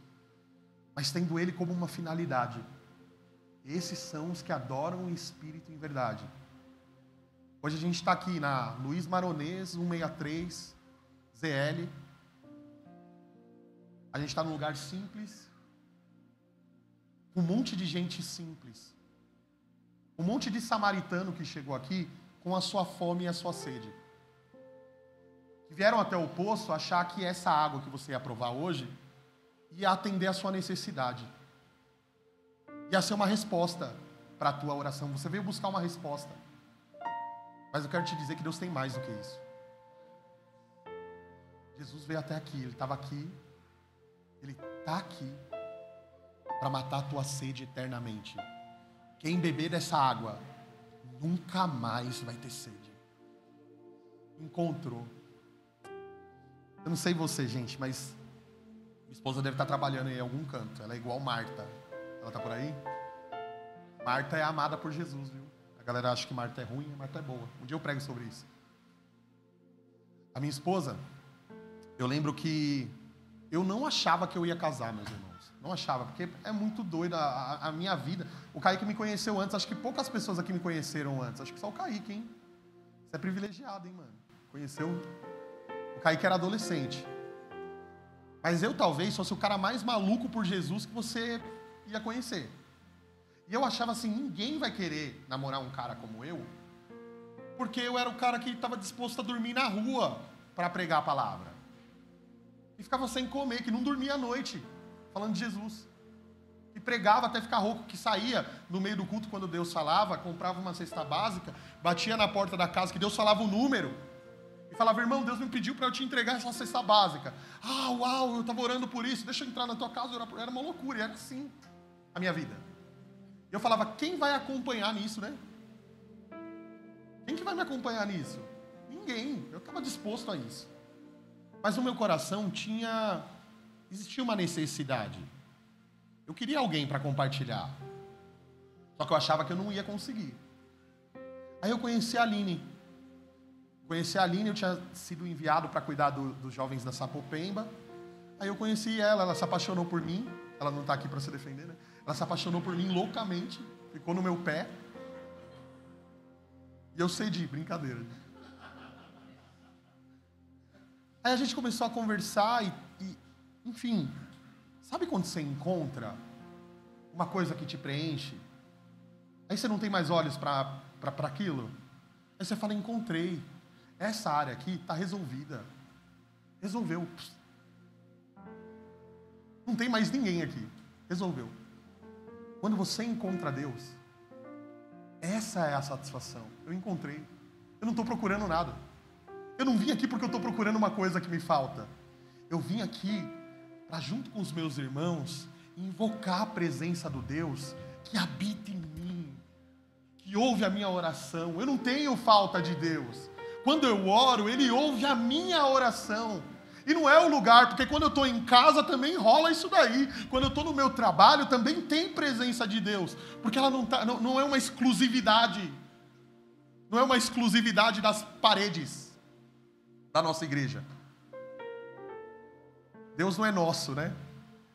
mas tendo ele como uma finalidade. Esses são os que adoram em espírito e em verdade. Hoje a gente está aqui na Luiz Maronês 163 ZL. A gente está num lugar simples, com um monte de gente simples. Um monte de samaritano que chegou aqui com a sua fome e a sua sede. Que vieram até o poço achar que essa água que você ia provar hoje ia atender a sua necessidade. Ia ser uma resposta para a tua oração. Você veio buscar uma resposta. Mas eu quero te dizer que Deus tem mais do que isso. Jesus veio até aqui, Ele estava aqui. Ele está aqui para matar a tua sede eternamente. Quem beber dessa água nunca mais vai ter sede. Encontrou. Eu não sei você, gente, mas minha esposa deve estar trabalhando em algum canto. Ela é igual Marta. Ela está por aí? Marta é amada por Jesus, viu? A galera acha que Marta é ruim, Marta é boa. Um dia eu prego sobre isso. A minha esposa, eu lembro que eu não achava que eu ia casar, meus irmãos. Não achava, porque é muito doida a minha vida. O Kaique me conheceu antes, acho que poucas pessoas aqui me conheceram antes. Acho que só o Kaique, hein? Você é privilegiado, hein, mano? Conheceu... O Kaique era adolescente. Mas eu talvez fosse o cara mais maluco por Jesus que você ia conhecer. E eu achava assim, ninguém vai querer namorar um cara como eu, porque eu era o cara que estava disposto a dormir na rua para pregar a palavra. E ficava sem comer, que não dormia à noite, falando de Jesus. E pregava até ficar rouco, que saía no meio do culto quando Deus falava, comprava uma cesta básica, batia na porta da casa, que Deus falava o número, E falava, irmão, Deus me pediu para eu te entregar essa cesta básica. Ah, uau, eu estava orando por isso, deixa eu entrar na tua casa, era uma loucura, e era assim a minha vida. E eu falava, quem vai acompanhar nisso, né? Quem que vai me acompanhar nisso? Ninguém, eu estava disposto a isso. Mas no meu coração existia uma necessidade. Eu queria alguém para compartilhar. Só que eu achava que eu não ia conseguir. Aí eu conheci a Aline. Eu tinha sido enviado para cuidar dos jovens da Sapopemba. Aí eu conheci ela se apaixonou por mim. Ela não está aqui para se defender, né? Ela se apaixonou por mim loucamente, ficou no meu pé. E eu cedi, brincadeira. Aí a gente começou a conversar enfim, sabe quando você encontra uma coisa que te preenche? Aí você não tem mais olhos para aquilo? Aí você fala, encontrei. Essa área aqui está resolvida. Resolveu. Não tem mais ninguém aqui. Resolveu. Quando você encontra Deus, essa é a satisfação. Eu encontrei. Eu não estou procurando nada. Eu não vim aqui porque eu estou procurando uma coisa que me falta. Eu vim aqui para, junto com os meus irmãos, invocar a presença do Deus que habita em mim, que ouve a minha oração. Eu não tenho falta de Deus. Quando eu oro, Ele ouve a minha oração. E não é o lugar, porque quando eu estou em casa também rola isso daí. Quando eu estou no meu trabalho também tem presença de Deus. Porque ela não é uma exclusividade. Não é uma exclusividade das paredes da nossa igreja. Deus não é nosso, né?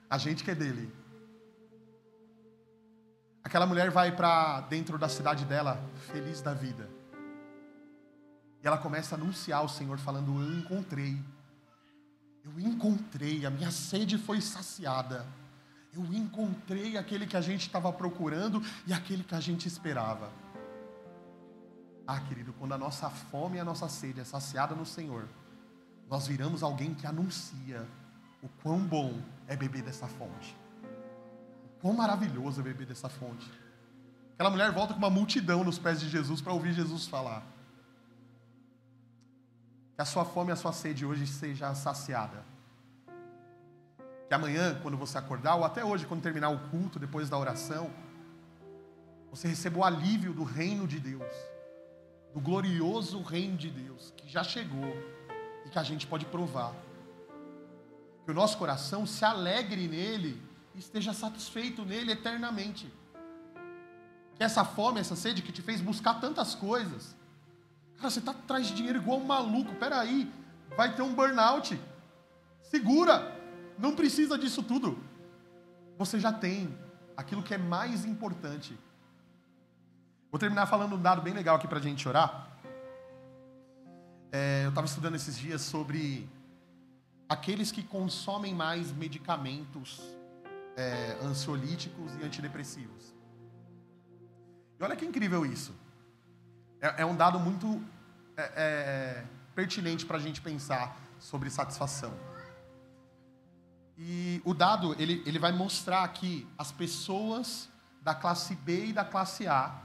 A gente que é dele. Aquela mulher vai para dentro da cidade dela, feliz da vida. E ela começa a anunciar o Senhor, falando, eu encontrei, a minha sede foi saciada. Eu encontrei aquele que a gente estava procurando e aquele que a gente esperava. Ah, querido, quando a nossa fome e a nossa sede é saciada no Senhor, nós viramos alguém que anuncia o quão bom é beber dessa fonte. O quão maravilhoso é beber dessa fonte. Aquela mulher volta com uma multidão nos pés de Jesus para ouvir Jesus falar. Que a sua fome e a sua sede hoje seja saciada. Que amanhã, quando você acordar, ou até hoje, quando terminar o culto, depois da oração, você receba o alívio do reino de Deus. Do glorioso reino de Deus, que já chegou e que a gente pode provar. Que o nosso coração se alegre nele e esteja satisfeito nele eternamente. Que essa fome, essa sede que te fez buscar tantas coisas. Cara, você está atrás de dinheiro igual um maluco. Peraí, vai ter um burnout. Segura, não precisa disso tudo. Você já tem aquilo que é mais importante. Vou terminar falando um dado bem legal aqui para a gente orar. Eu estava estudando esses dias sobre aqueles que consomem mais medicamentos ansiolíticos e antidepressivos. E olha que incrível isso. É um dado muito pertinente para a gente pensar sobre satisfação. E o dado, ele vai mostrar que as pessoas da classe B e da classe A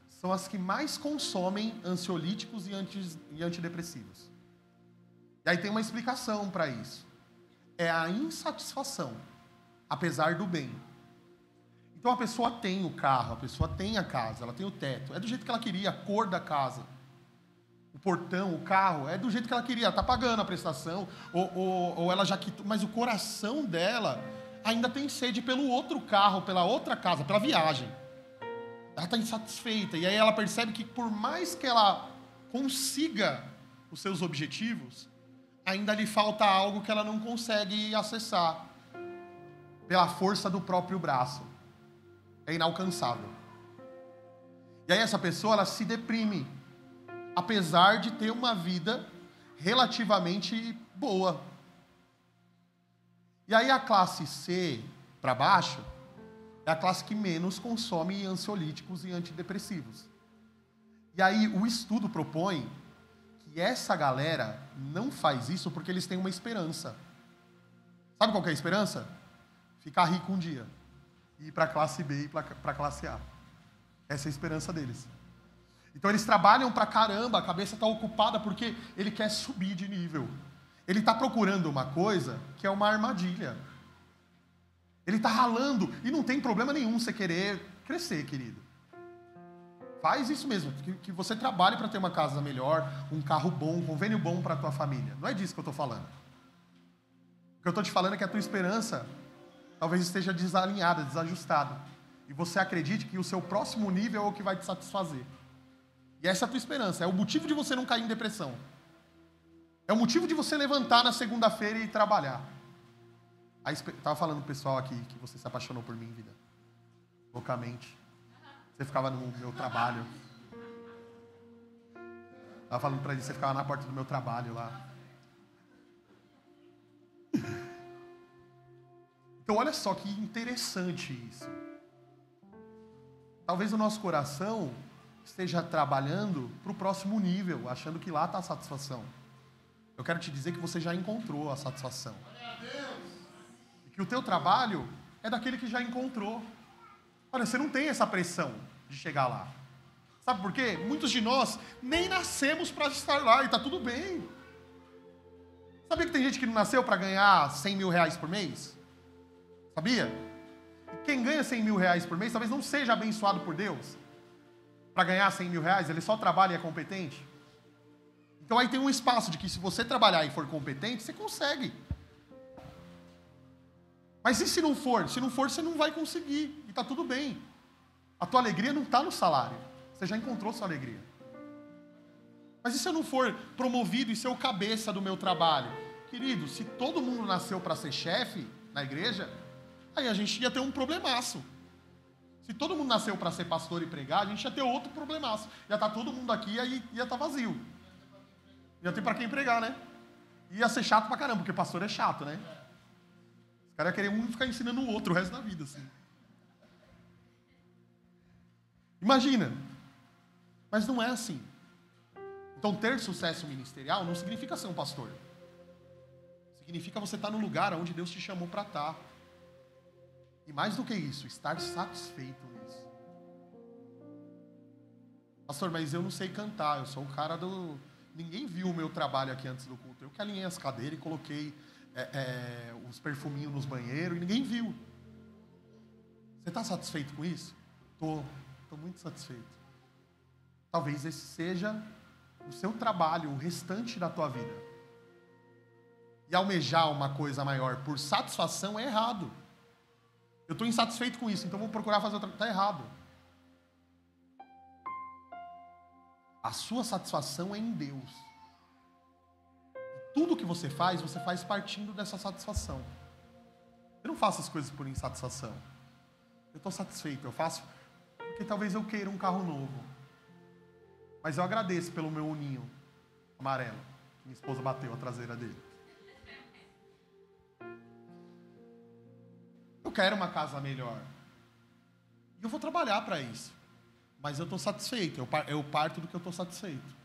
são as que mais consomem ansiolíticos e antidepressivos. E aí tem uma explicação para isso. É a insatisfação, apesar do bem. Então a pessoa tem o carro, a pessoa tem a casa, ela tem o teto. É do jeito que ela queria, a cor da casa. O portão, o carro, é do jeito que ela queria. Ela está pagando a prestação, ou ela já quitou. Mas o coração dela ainda tem sede pelo outro carro, pela outra casa, pela viagem. Ela está insatisfeita. E aí ela percebe que por mais que ela consiga os seus objetivos, ainda lhe falta algo que ela não consegue acessar pela força do próprio braço. É inalcançável. E aí essa pessoa, ela se deprime, apesar de ter uma vida relativamente boa. E aí a classe C para baixo é a classe que menos consome ansiolíticos e antidepressivos. E aí o estudo propõe que essa galera não faz isso porque eles têm uma esperança. Sabe qual que é a esperança? Ficar rico um dia. E ir para a classe B e para a classe A. Essa é a esperança deles. Então eles trabalham pra caramba, a cabeça está ocupada porque ele quer subir de nível. Ele está procurando uma coisa que é uma armadilha. Ele está ralando e não tem problema nenhum você querer crescer, querido. Faz isso mesmo, que você trabalhe para ter uma casa melhor, um carro bom, um convênio bom para a tua família. Não é disso que eu estou falando. O que eu estou te falando é que a tua esperança talvez esteja desalinhada, desajustada. E você acredite que o seu próximo nível é o que vai te satisfazer. E essa é a tua esperança, é o motivo de você não cair em depressão. É o motivo de você levantar na segunda-feira e trabalhar. Estava falando pro pessoal aqui que você se apaixonou por mim, vida. Loucamente. Você ficava no meu trabalho. Estava falando para ele, você ficava na porta do meu trabalho lá. Então olha só que interessante isso. Talvez o nosso coração esteja trabalhando para o próximo nível, achando que lá está a satisfação. Eu quero te dizer que você já encontrou a satisfação. E que o teu trabalho é daquele que já encontrou. Olha, você não tem essa pressão de chegar lá. Sabe por quê? Muitos de nós nem nascemos para estar lá e está tudo bem. Sabia que tem gente que não nasceu para ganhar 100 mil reais por mês? Sabia? E quem ganha 100 mil reais por mês talvez não seja abençoado por Deus. Para ganhar 100 mil reais, ele só trabalha e é competente. Então aí tem um espaço de que se você trabalhar e for competente, você consegue. Mas e se não for? Se não for, você não vai conseguir. E está tudo bem. A tua alegria não está no salário. Você já encontrou sua alegria. Mas e se eu não for promovido e ser o cabeça do meu trabalho? Querido, se todo mundo nasceu para ser chefe na igreja, aí a gente ia ter um problemaço. Se todo mundo nasceu para ser pastor e pregar, a gente ia ter outro problemaço. Ia estar todo mundo aqui e aí ia estar vazio. Ia ter para quem pregar, né? Ia ser chato pra caramba, porque pastor é chato, né? Os caras iam querer um ficar ensinando o outro o resto da vida, assim. Imagina. Mas não é assim. Então, ter sucesso ministerial não significa ser um pastor. Significa você estar no lugar onde Deus te chamou para estar. E mais do que isso, estar satisfeito nisso. Pastor, mas eu não sei cantar, eu sou o cara do... Ninguém viu o meu trabalho aqui antes do culto. Eu que alinhei as cadeiras e coloquei os perfuminhos nos banheiros e ninguém viu. Você está satisfeito com isso? Estou muito satisfeito. Talvez esse seja o seu trabalho, o restante da tua vida. E almejar uma coisa maior por satisfação é errado. Eu estou insatisfeito com isso, então vou procurar fazer outra. Está errado. A sua satisfação é em Deus. E tudo que você faz partindo dessa satisfação. Eu não faço as coisas por insatisfação. Eu estou satisfeito, eu faço porque talvez eu queira um carro novo. Mas eu agradeço pelo meu uninho amarelo. Minha esposa bateu a traseira dele. Eu quero uma casa melhor. E eu vou trabalhar para isso. Mas eu estou satisfeito. Eu parto do que eu estou satisfeito.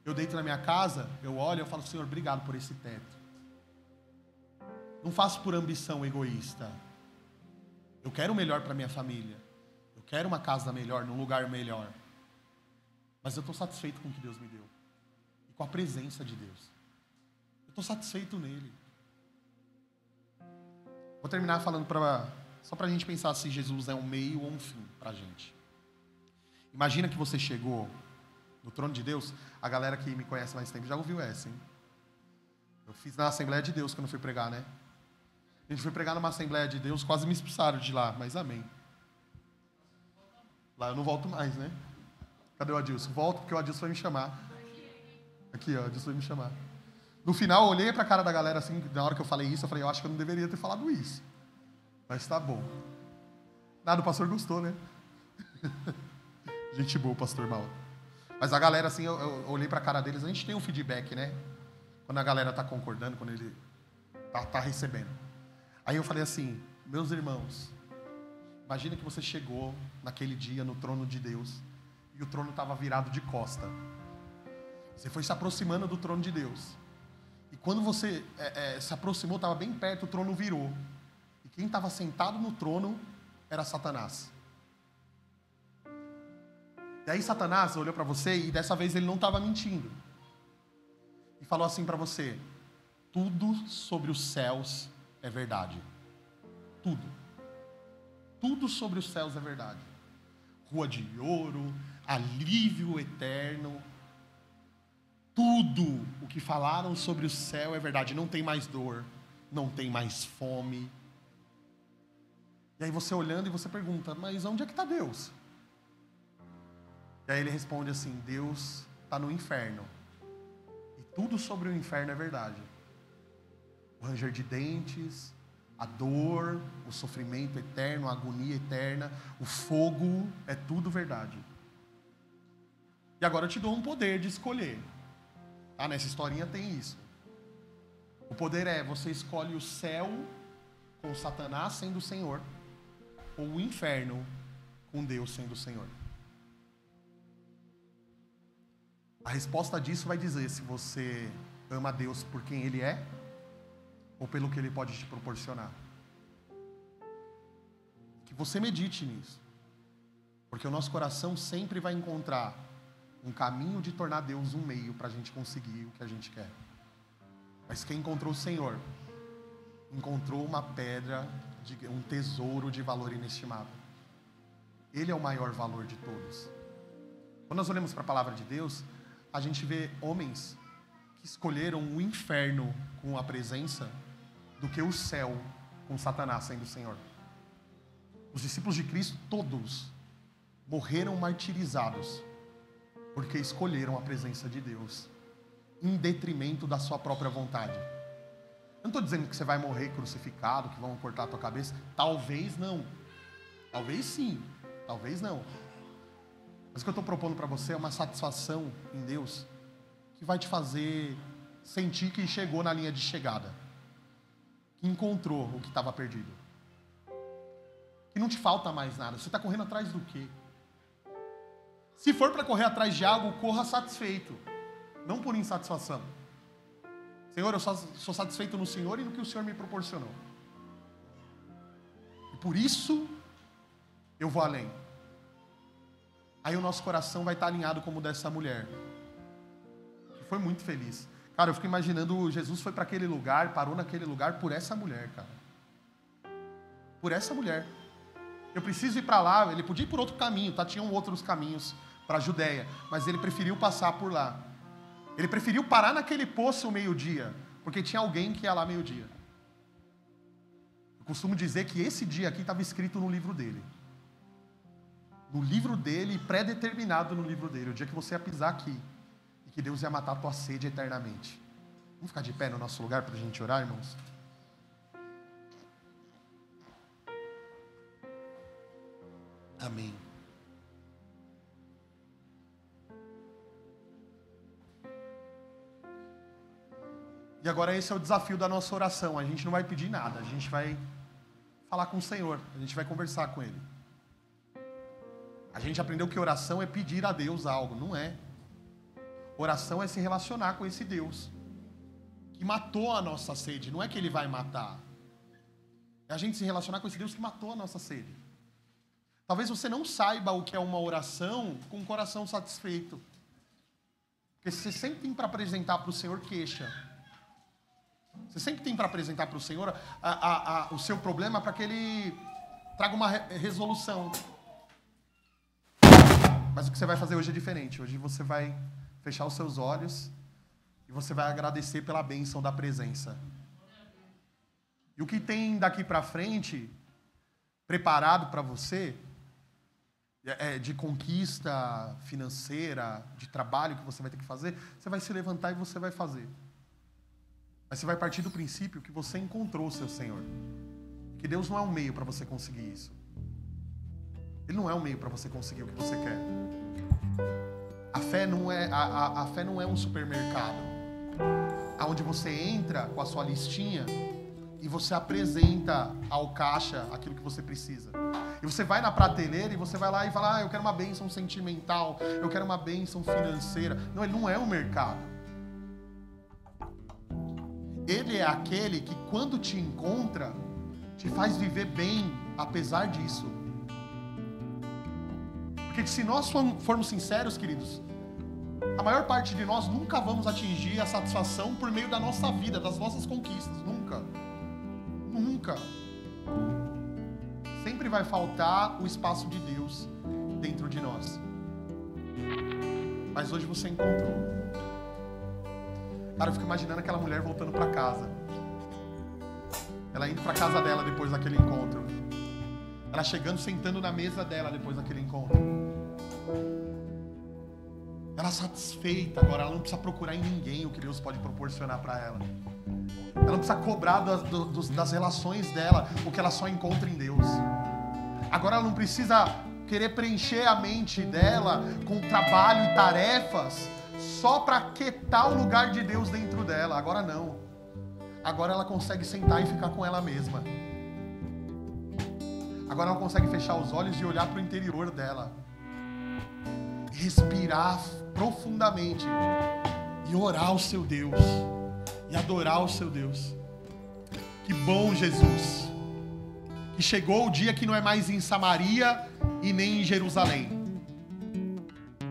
Eu deito na minha casa, eu olho e eu falo, Senhor, obrigado por esse teto. Não faço por ambição egoísta. Eu quero o melhor para minha família. Eu quero uma casa melhor, num lugar melhor. Mas eu estou satisfeito com o que Deus me deu. E com a presença de Deus. Eu estou satisfeito nele. Vou terminar falando só para a gente pensar se Jesus é um meio ou um fim para a gente. Imagina que você chegou no trono de Deus. A galera que me conhece mais tempo já ouviu essa, hein? Eu fiz na Assembleia de Deus quando eu fui pregar, né? A gente foi pregar numa Assembleia de Deus, quase me expulsaram de lá, mas amém. Lá eu não volto mais, né? Cadê o Adilson? Volto porque o Adilson vai me chamar. Aqui, ó, o Adilson vai me chamar. No final, eu olhei para a cara da galera assim, na hora que eu falei isso, eu falei, eu acho que eu não deveria ter falado isso. Mas tá bom. Nada, o pastor gostou, né? Gente boa, pastor Mauro. Mas a galera, assim, eu olhei para a cara deles, a gente tem um feedback, né? Quando a galera tá concordando, quando ele tá recebendo. Aí eu falei assim, meus irmãos, imagina que você chegou naquele dia no trono de Deus e o trono estava virado de costa. Você foi se aproximando do trono de Deus. E quando você se aproximou, estava bem perto, o trono virou. E quem estava sentado no trono era Satanás. E aí Satanás olhou para você e dessa vez ele não estava mentindo. E falou assim para você: tudo sobre os céus é verdade. Tudo. Tudo sobre os céus é verdade. Rua de ouro, alívio eterno. Tudo o que falaram sobre o céu é verdade. Não tem mais dor, não tem mais fome. E aí você olhando e você pergunta: mas onde é que está Deus? E aí ele responde assim: Deus está no inferno. E tudo sobre o inferno é verdade. O ranger de dentes, a dor, o sofrimento eterno, a agonia eterna, o fogo, é tudo verdade. E agora eu te dou um poder de escolher. Ah, nessa historinha tem isso. O poder é: você escolhe o céu com Satanás sendo o Senhor, ou o inferno com Deus sendo o Senhor. A resposta disso vai dizer se você ama Deus por quem Ele é, ou pelo que Ele pode te proporcionar. Que você medite nisso. Porque o nosso coração sempre vai encontrar um caminho de tornar Deus um meio para a gente conseguir o que a gente quer. Mas quem encontrou o Senhor, encontrou uma pedra, um tesouro de valor inestimável. Ele é o maior valor de todos. Quando nós olhamos para a palavra de Deus, a gente vê homens que escolheram o inferno com a presença do que o céu com Satanás sendo o Senhor. Os discípulos de Cristo, todos, morreram martirizados porque escolheram a presença de Deus em detrimento da sua própria vontade. Eu não estou dizendo que você vai morrer crucificado, que vão cortar a tua cabeça. Talvez não. Talvez sim. Talvez não. Mas o que eu estou propondo para você é uma satisfação em Deus que vai te fazer sentir que chegou na linha de chegada, que encontrou o que estava perdido, que não te falta mais nada. Você está correndo atrás do quê? Se for para correr atrás de algo, corra satisfeito, não por insatisfação. Senhor, eu sou satisfeito no Senhor e no que o Senhor me proporcionou. E por isso eu vou além. Aí o nosso coração vai estar alinhado como o dessa mulher, que foi muito feliz. Cara, eu fico imaginando, Jesus foi para aquele lugar, parou naquele lugar por essa mulher, cara. Por essa mulher. Eu preciso ir para lá. Ele podia ir por outro caminho, tá? Tinham outros caminhos para a Judéia, mas ele preferiu passar por lá. Ele preferiu parar naquele poço ao meio-dia, porque tinha alguém que ia lá meio-dia. Eu costumo dizer que esse dia aqui estava escrito no livro dele. No livro dele, pré-determinado no livro dele. O dia que você ia pisar aqui, e que Deus ia matar a tua sede eternamente. Vamos ficar de pé no nosso lugar para a gente orar, irmãos? Amém. E agora esse é o desafio da nossa oração. A gente não vai pedir nada, a gente vai falar com o Senhor, a gente vai conversar com Ele. A gente aprendeu que oração é pedir a Deus algo, não é. Oração é se relacionar com esse Deus que matou a nossa sede, não é que Ele vai matar. É a gente se relacionar com esse Deus que matou a nossa sede. Talvez você não saiba o que é uma oração com o coração satisfeito. Porque você sempre tem para apresentar para o Senhor queixa. Você sempre tem para apresentar para o Senhor o seu problema para que Ele traga uma resolução. Mas o que você vai fazer hoje é diferente. Hoje você vai fechar os seus olhos e você vai agradecer pela bênção da presença. E o que tem daqui para frente preparado para você, de conquista financeira, de trabalho que você vai ter que fazer, você vai se levantar e você vai fazer. Mas você vai partir do princípio que você encontrou o seu Senhor. Que Deus não é um meio para você conseguir isso. Ele não é um meio para você conseguir o que você quer. A fé não é um supermercado, onde você entra com a sua listinha e você apresenta ao caixa aquilo que você precisa. E você vai na prateleira e você vai lá e fala: eu quero uma bênção sentimental, eu quero uma bênção financeira. Não, ele não é um mercado. Ele é aquele que quando te encontra, te faz viver bem apesar disso. Porque se nós formos sinceros, queridos, a maior parte de nós nunca vamos atingir a satisfação por meio da nossa vida, das nossas conquistas. Nunca. Nunca. Sempre vai faltar o espaço de Deus dentro de nós. Mas hoje você encontrou. Cara, eu fico imaginando aquela mulher voltando para casa. Ela indo para casa dela depois daquele encontro. Ela chegando, sentando na mesa dela depois daquele encontro. Ela satisfeita agora, ela não precisa procurar em ninguém o que Deus pode proporcionar para ela. Ela não precisa cobrar das relações dela o que ela só encontra em Deus. Agora ela não precisa querer preencher a mente dela com trabalho e tarefas só para aquietar o lugar de Deus dentro dela. Agora não. Agora ela consegue sentar e ficar com ela mesma. Agora ela consegue fechar os olhos e olhar para o interior dela. Respirar profundamente e orar ao seu Deus. E adorar o seu Deus. Que bom, Jesus. Que chegou o dia que não é mais em Samaria e nem em Jerusalém.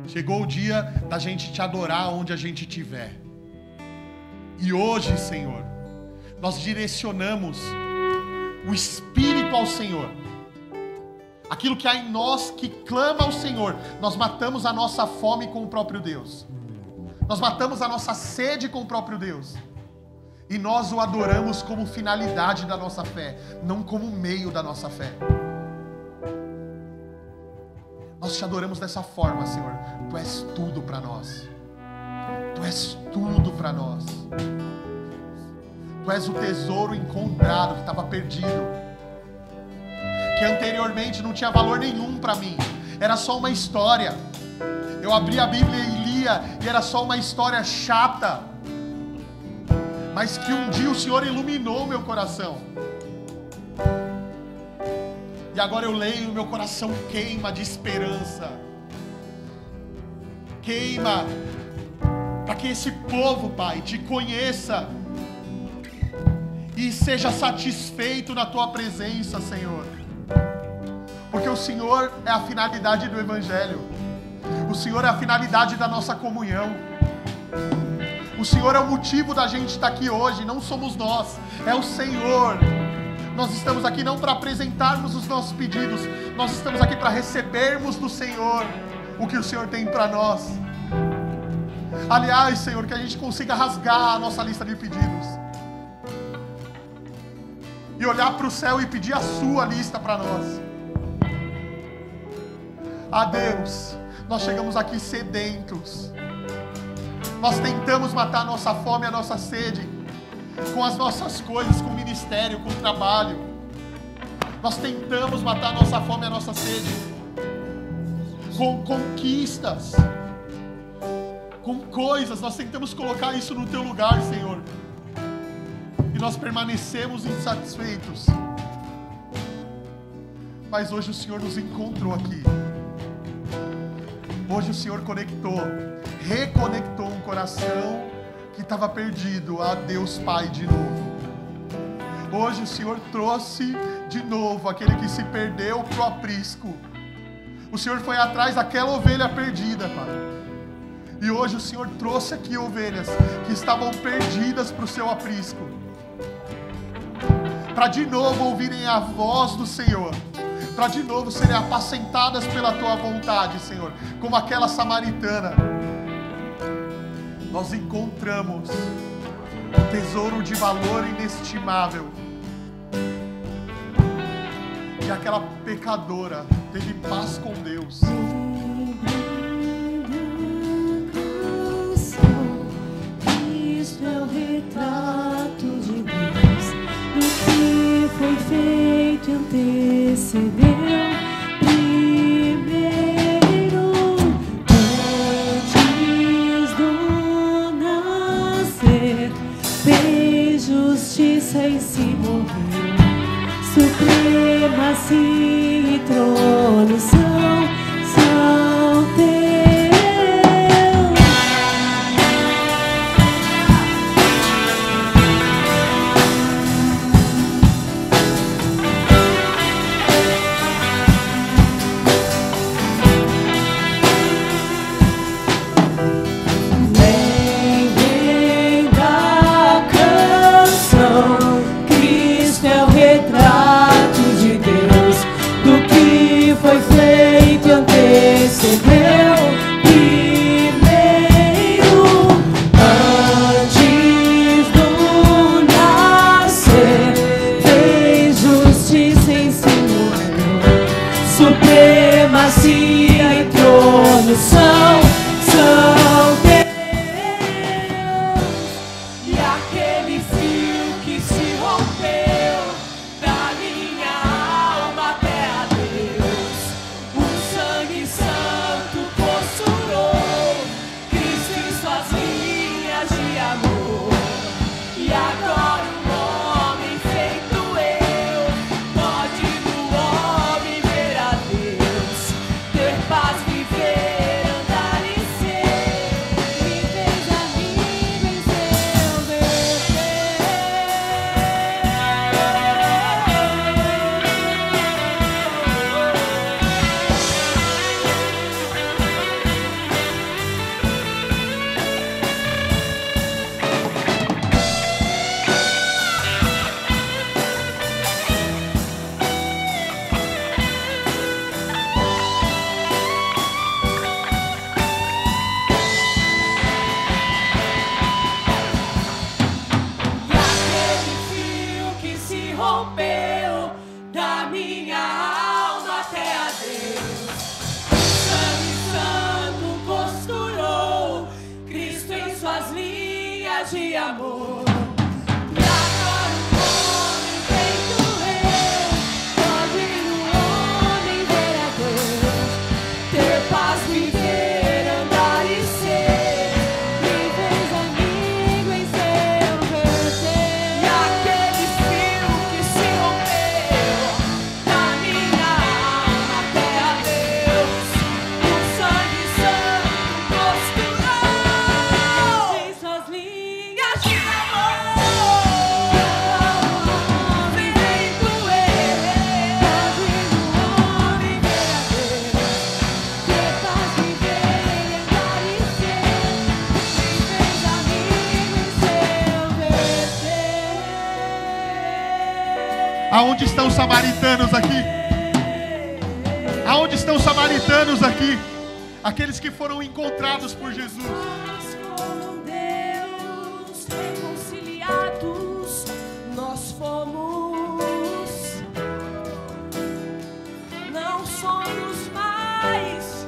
Chegou o dia da gente te adorar onde a gente estiver. E hoje, Senhor, nós direcionamos o Espírito ao Senhor. Aquilo que há em nós que clama ao Senhor. Nós matamos a nossa fome com o próprio Deus. Nós matamos a nossa sede com o próprio Deus. E nós o adoramos como finalidade da nossa fé, não como meio da nossa fé. Nós te adoramos dessa forma, Senhor. Tu és tudo para nós. Tu és tudo para nós. Tu és o tesouro encontrado que estava perdido. Que anteriormente não tinha valor nenhum para mim. Era só uma história. Eu abria a Bíblia e lia e era só uma história chata. Mas que um dia o Senhor iluminou meu coração. E agora eu leio e meu coração queima de esperança. Queima para que esse povo, Pai, te conheça e seja satisfeito na Tua presença, Senhor. Porque o Senhor é a finalidade do Evangelho. O Senhor é a finalidade da nossa comunhão. O Senhor é o motivo da gente estar aqui hoje, não somos nós, é o Senhor. Nós estamos aqui não para apresentarmos os nossos pedidos, nós estamos aqui para recebermos do Senhor o que o Senhor tem para nós. Aliás, Senhor, que a gente consiga rasgar a nossa lista de pedidos e olhar para o céu e pedir a sua lista para nós. Ah, Deus, nós chegamos aqui sedentos. Nós tentamos matar a nossa fome, a nossa sede, com as nossas coisas, com o ministério, com o trabalho. Nós tentamos matar a nossa fome, a nossa sede, com conquistas, com coisas. Nós tentamos colocar isso no Teu lugar, Senhor. E nós permanecemos insatisfeitos. Mas hoje o Senhor nos encontrou aqui. Hoje o Senhor reconectou um coração que estava perdido a Deus Pai de novo. Hoje o Senhor trouxe de novo aquele que se perdeu para o aprisco. O Senhor foi atrás daquela ovelha perdida, Pai. E hoje o Senhor trouxe aqui ovelhas que estavam perdidas para o seu aprisco. Para de novo ouvirem a voz do Senhor. Para de novo serem apacentadas pela Tua vontade, Senhor. Como aquela samaritana. Nós encontramos um tesouro de valor inestimável. E aquela pecadora teve paz com Deus. Cristo é o retrato de Deus. O que foi feito antecedeu primeiro, antes do nascer, fez justiça e se moveu. Supremacia e trono são teus. rompeu da minha alma até a Deus. Sangue Santo costurou Cristo em suas linhas de amor. E agora o homem feito eu pode no homem ver a Deus, ter paz, viver, andar e ser. Me fez amigo em seu verter. E aquele fio que se rompeu da minha alma até a Deus, o sangue santo costurou em suas linhas de amor. Feito eu, pode no homem ver a Deus, ter paz, viver, andar e ser. Me fez amigo em seu verter. Aonde estão os samaritanos aqui? Aonde estão os samaritanos aqui? Aqueles que foram encontrados por Jesus. Nós com Deus reconciliados, nós fomos. Não somos mais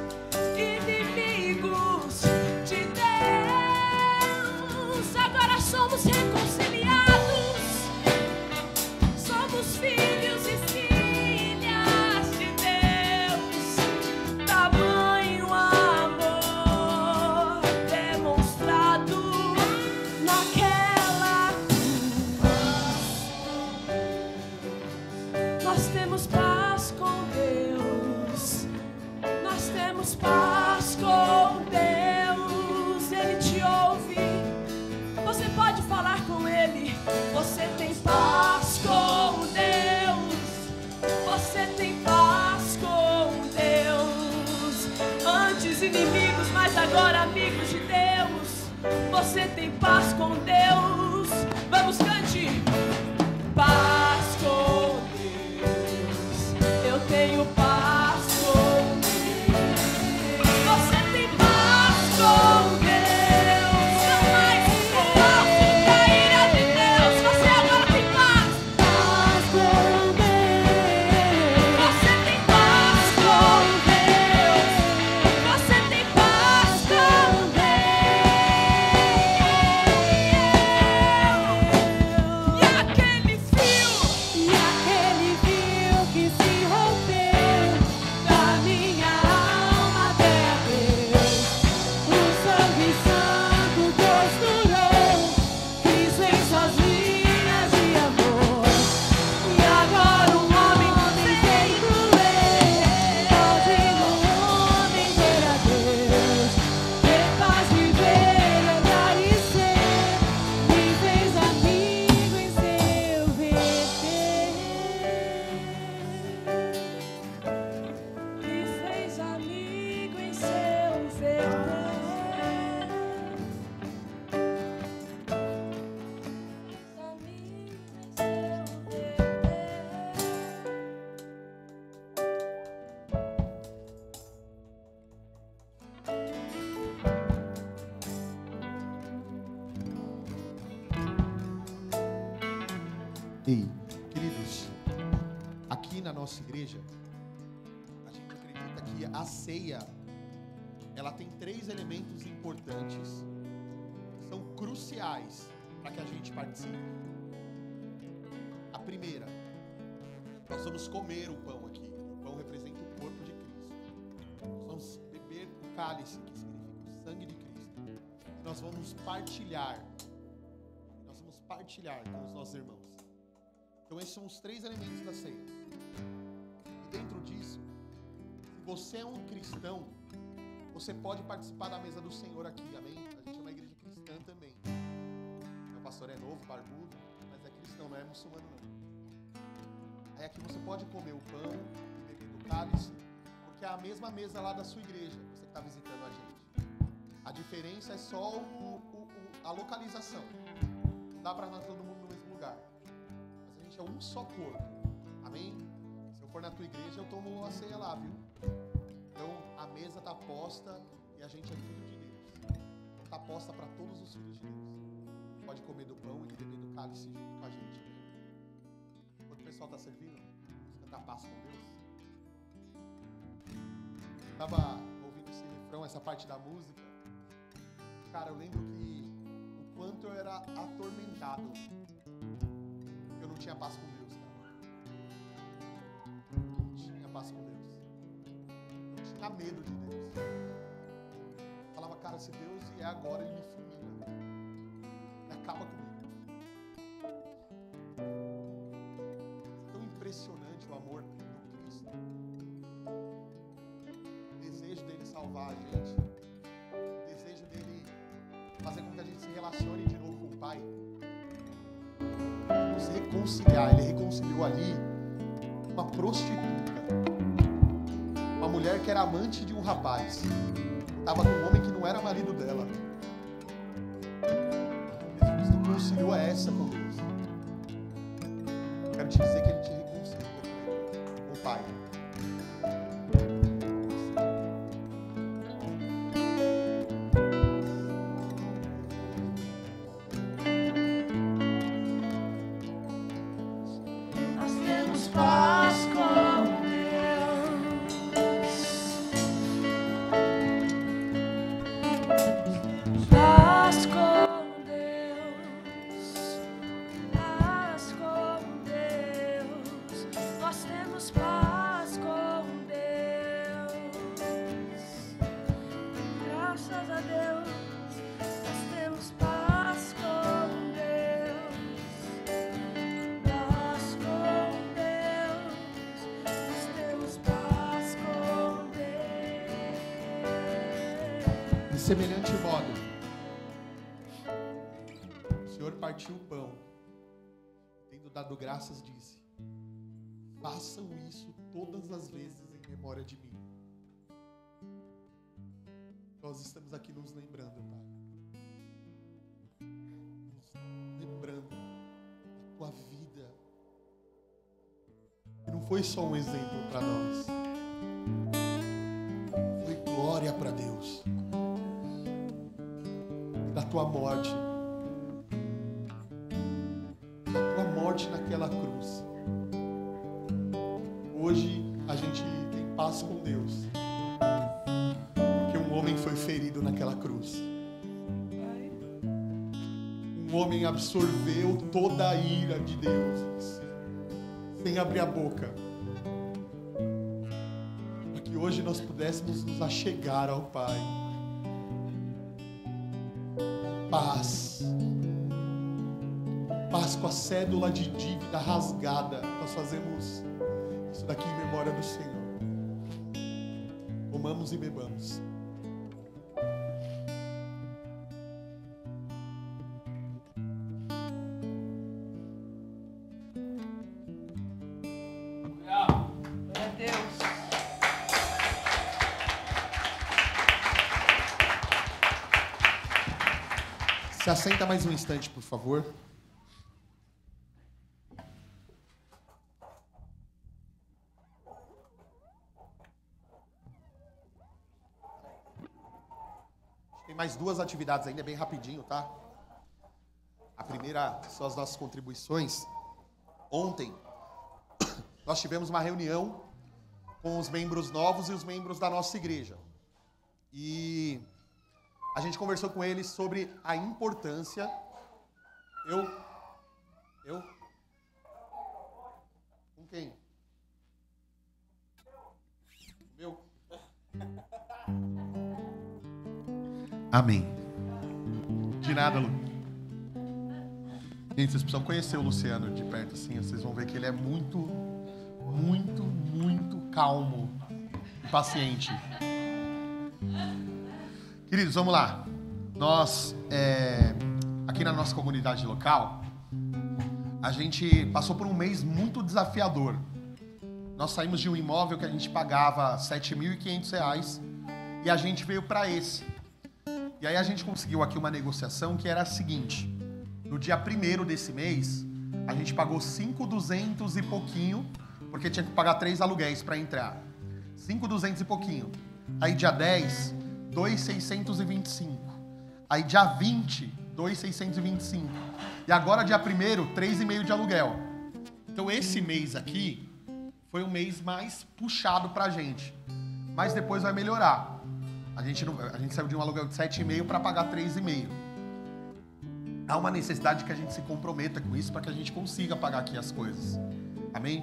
inimigos de Deus. Agora somos reconciliados. Somos filhos e filhas de Deus. Tamanho amor demonstrado naquela cruz. Nós temos paz com Deus. Nós temos paz com Deus. Ele te ouve. Você pode falar com Ele. Você tem paz com Deus. Você tem paz com Deus. Antes inimigos, mas agora amigos de Deus. Você tem paz com Deus. Vamos, cante. Paz com Deus. Eu tenho paz com Deus. Você tem paz com Deus. Jamais posso cair a de Deus. Você agora tem paz. Paz com Deus. Você tem paz com Deus. Você tem paz com Deus. E aquele fio que se rompeu da minha alma até a Deus, o sangue santo costurou Cristo em suas linhas de amor. E agora um homem feito eu, pode no homem ver a Deus, ter paz, viver, andar e ser. Me fez amigo em seu verter. Me fez amigo em seu verter. Ei, queridos, aqui na nossa igreja, a gente acredita que a ceia, ela tem 3 elementos importantes, que são cruciais para que a gente participe. A primeira, nós vamos comer o pão aqui. O pão representa o corpo de Cristo. Nós vamos beber o cálice, que significa o sangue de Cristo. E nós vamos partilhar. Com os nossos irmãos. Então esses são os 3 elementos da ceia. E dentro disso, se você é um cristão, você pode participar da mesa do Senhor aqui, amém? A gente é uma igreja cristã também. Meu pastor é novo, barbudo, mas é cristão, não é muçulmano não. Aí aqui você pode comer o pão e beber do cálice, porque é a mesma mesa lá da sua igreja, você que está visitando a gente. A diferença é só a localização. Não dá para nós todo mundo no mesmo lugar. Mas a gente é um só corpo. Amém? Se eu for na tua igreja, eu tomo a ceia lá, viu? Então a mesa está posta e a gente é filho de Deus. Então está posta para todos os filhos de Deus. Pode comer do pão e beber do cálice junto com a gente. Amém? pessoal está servindo? Vamos cantar Paz com Deus. Estava ouvindo esse refrão, essa parte da música. Cara, eu lembro que o quanto eu era atormentado. Eu não tinha paz com Deus, cara. Não tinha paz com Deus. Eu tinha medo de Deus. Eu falava, cara, se Deus vier agora, Ele me fulmina. Ele acaba comigo. É tão impressionante o amor do Cristo. O desejo dele salvar a gente. O desejo dele fazer com que a gente se relacione de novo com o Pai. Nos reconciliar. Ele reconciliou ali uma prostituta. Uma mulher que era amante de um rapaz. Estava com um homem que não era marido dela. Jesus reconciliou essa com Deus. Quero te dizer que Ele te reconciliou com o Pai. Nós temos paz com Deus. Paz com Deus. Paz com Deus. Nós temos paz com Deus. Graças a Deus. Nós temos paz com Deus. Paz com Deus. Nós temos paz com Deus. De semelhante modo, o Senhor partiu o pão, tendo dado graças, disse: façam isso todas as vezes em memória de mim. Nós estamos aqui nos lembrando, Pai. Nos lembrando da tua vida. E não foi só um exemplo para nós. Foi glória para Deus. E da tua morte. Da tua morte naquela cruz. Hoje a gente tem paz com Deus. Porque um homem foi ferido naquela cruz. Um homem absorveu toda a ira de Deus, sem abrir a boca. Para que hoje nós pudéssemos nos achegar ao Pai. Paz. Paz com a cédula de dívida rasgada. Nós fazemos isso daqui em memória do Senhor. Comamos e bebamos. Glória a Deus. Se assenta mais um instante, por favor. Tem mais duas atividades ainda, bem rapidinho, tá? A primeira são as nossas contribuições. Ontem, nós tivemos uma reunião com os membros novos e os membros da nossa igreja. E a gente conversou com eles sobre a importância. Eu? Com quem? Meu? Amém. De nada, Lu. Gente, vocês precisam conhecer o Luciano de perto, assim. Vocês vão ver que ele é muito, muito, muito calmo e paciente. Queridos, vamos lá. Nós, aqui na nossa comunidade local, a gente passou por um mês muito desafiador. Nós saímos de um imóvel que a gente pagava R$ 7.500 e a gente veio para esse. E aí a gente conseguiu aqui uma negociação que era a seguinte: no dia 1º desse mês, a gente pagou 5.200 e pouquinho, porque tinha que pagar 3 aluguéis para entrar. 5.200 e pouquinho. Aí dia 10, 2.625. Aí dia 20, 2.625. E agora dia 1º, 3,5 de aluguel. Então esse mês aqui foi um mês mais puxado pra gente. Mas depois vai melhorar. A gente saiu de um aluguel de 7,5 para pagar 3,5. Há uma necessidade que a gente se comprometa com isso para que a gente consiga pagar aqui as coisas. Amém?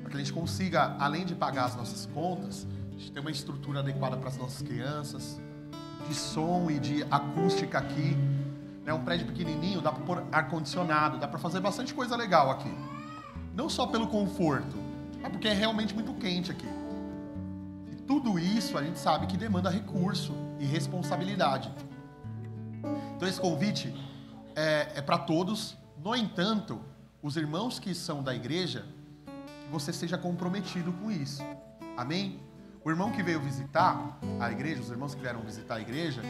Para que a gente consiga, além de pagar as nossas contas, a gente ter uma estrutura adequada para as nossas crianças, de som e de acústica aqui. É um prédio pequenininho, dá para pôr ar-condicionado, dá para fazer bastante coisa legal aqui. Não só pelo conforto, mas porque é realmente muito quente aqui. E tudo isso a gente sabe que demanda recurso e responsabilidade. Então esse convite é para todos. No entanto, os irmãos que são da igreja, que você seja comprometido com isso. Amém? O irmão que veio visitar a igreja, os irmãos que vieram visitar a igreja,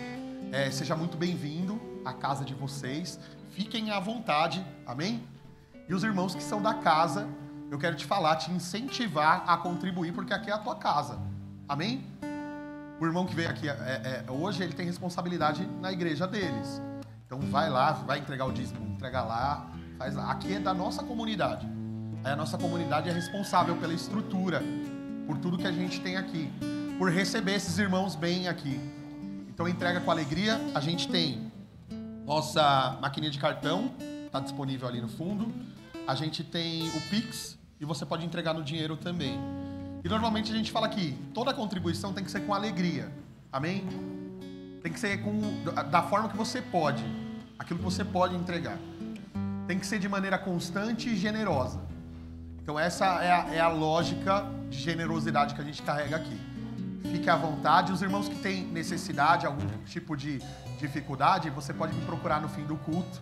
seja muito bem-vindo à casa de vocês. Fiquem à vontade. Amém? E os irmãos que são da casa, eu quero te falar, te incentivar a contribuir, porque aqui é a tua casa. Amém? O irmão que veio aqui hoje, ele tem responsabilidade na igreja deles. Então vai lá, vai entregar o dízimo, entrega lá, faz lá. Aqui é da nossa comunidade. A nossa comunidade é responsável pela estrutura, por tudo que a gente tem aqui, por receber esses irmãos bem aqui. Então entrega com alegria. A gente tem nossa maquininha de cartão, está disponível ali no fundo. A gente tem o Pix e você pode entregar no dinheiro também. E normalmente a gente fala que toda contribuição tem que ser com alegria. Amém? Tem que ser da forma que você pode, aquilo que você pode entregar. Tem que ser de maneira constante e generosa. Então essa é a lógica de generosidade que a gente carrega aqui. Fique à vontade. Os irmãos que têm necessidade, algum tipo de dificuldade, você pode me procurar no fim do culto.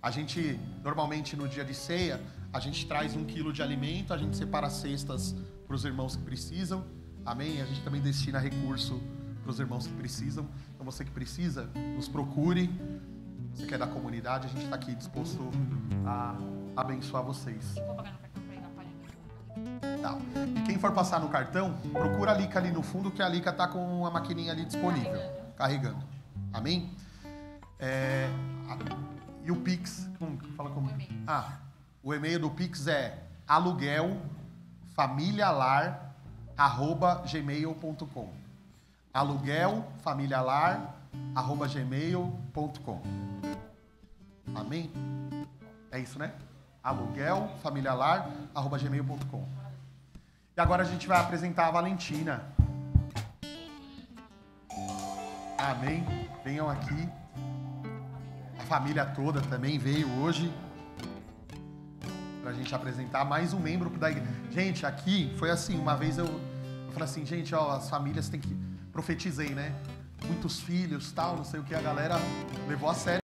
A gente, normalmente no dia de ceia, a gente traz 1 quilo de alimento, a gente separa cestas para os irmãos que precisam. Amém? A gente também destina recurso para os irmãos que precisam. Então você que precisa, nos procure. Você que é da comunidade, a gente está aqui disposto a abençoar vocês. Eu vou pagar no cartão para ir na palha. Tá. E quem for passar no cartão, procura a Lica ali no fundo, que a Lica está com a maquininha ali disponível. Carregando. Amém? E o Pix, fala como? O e-mail do Pix é aluguelfamilialar@gmail.com. aluguelfamilialar@gmail.com. Amém? É isso, né? aluguelfamilialar@gmail.com. E agora a gente vai apresentar a Valentina. Amém? Venham aqui. A família toda também veio hoje pra gente apresentar mais um membro da igreja. Gente, aqui foi assim, uma vez eu falei assim, gente, ó, as famílias têm que... Profetizei, né? Muitos filhos, tal, não sei o que, a galera levou a sério.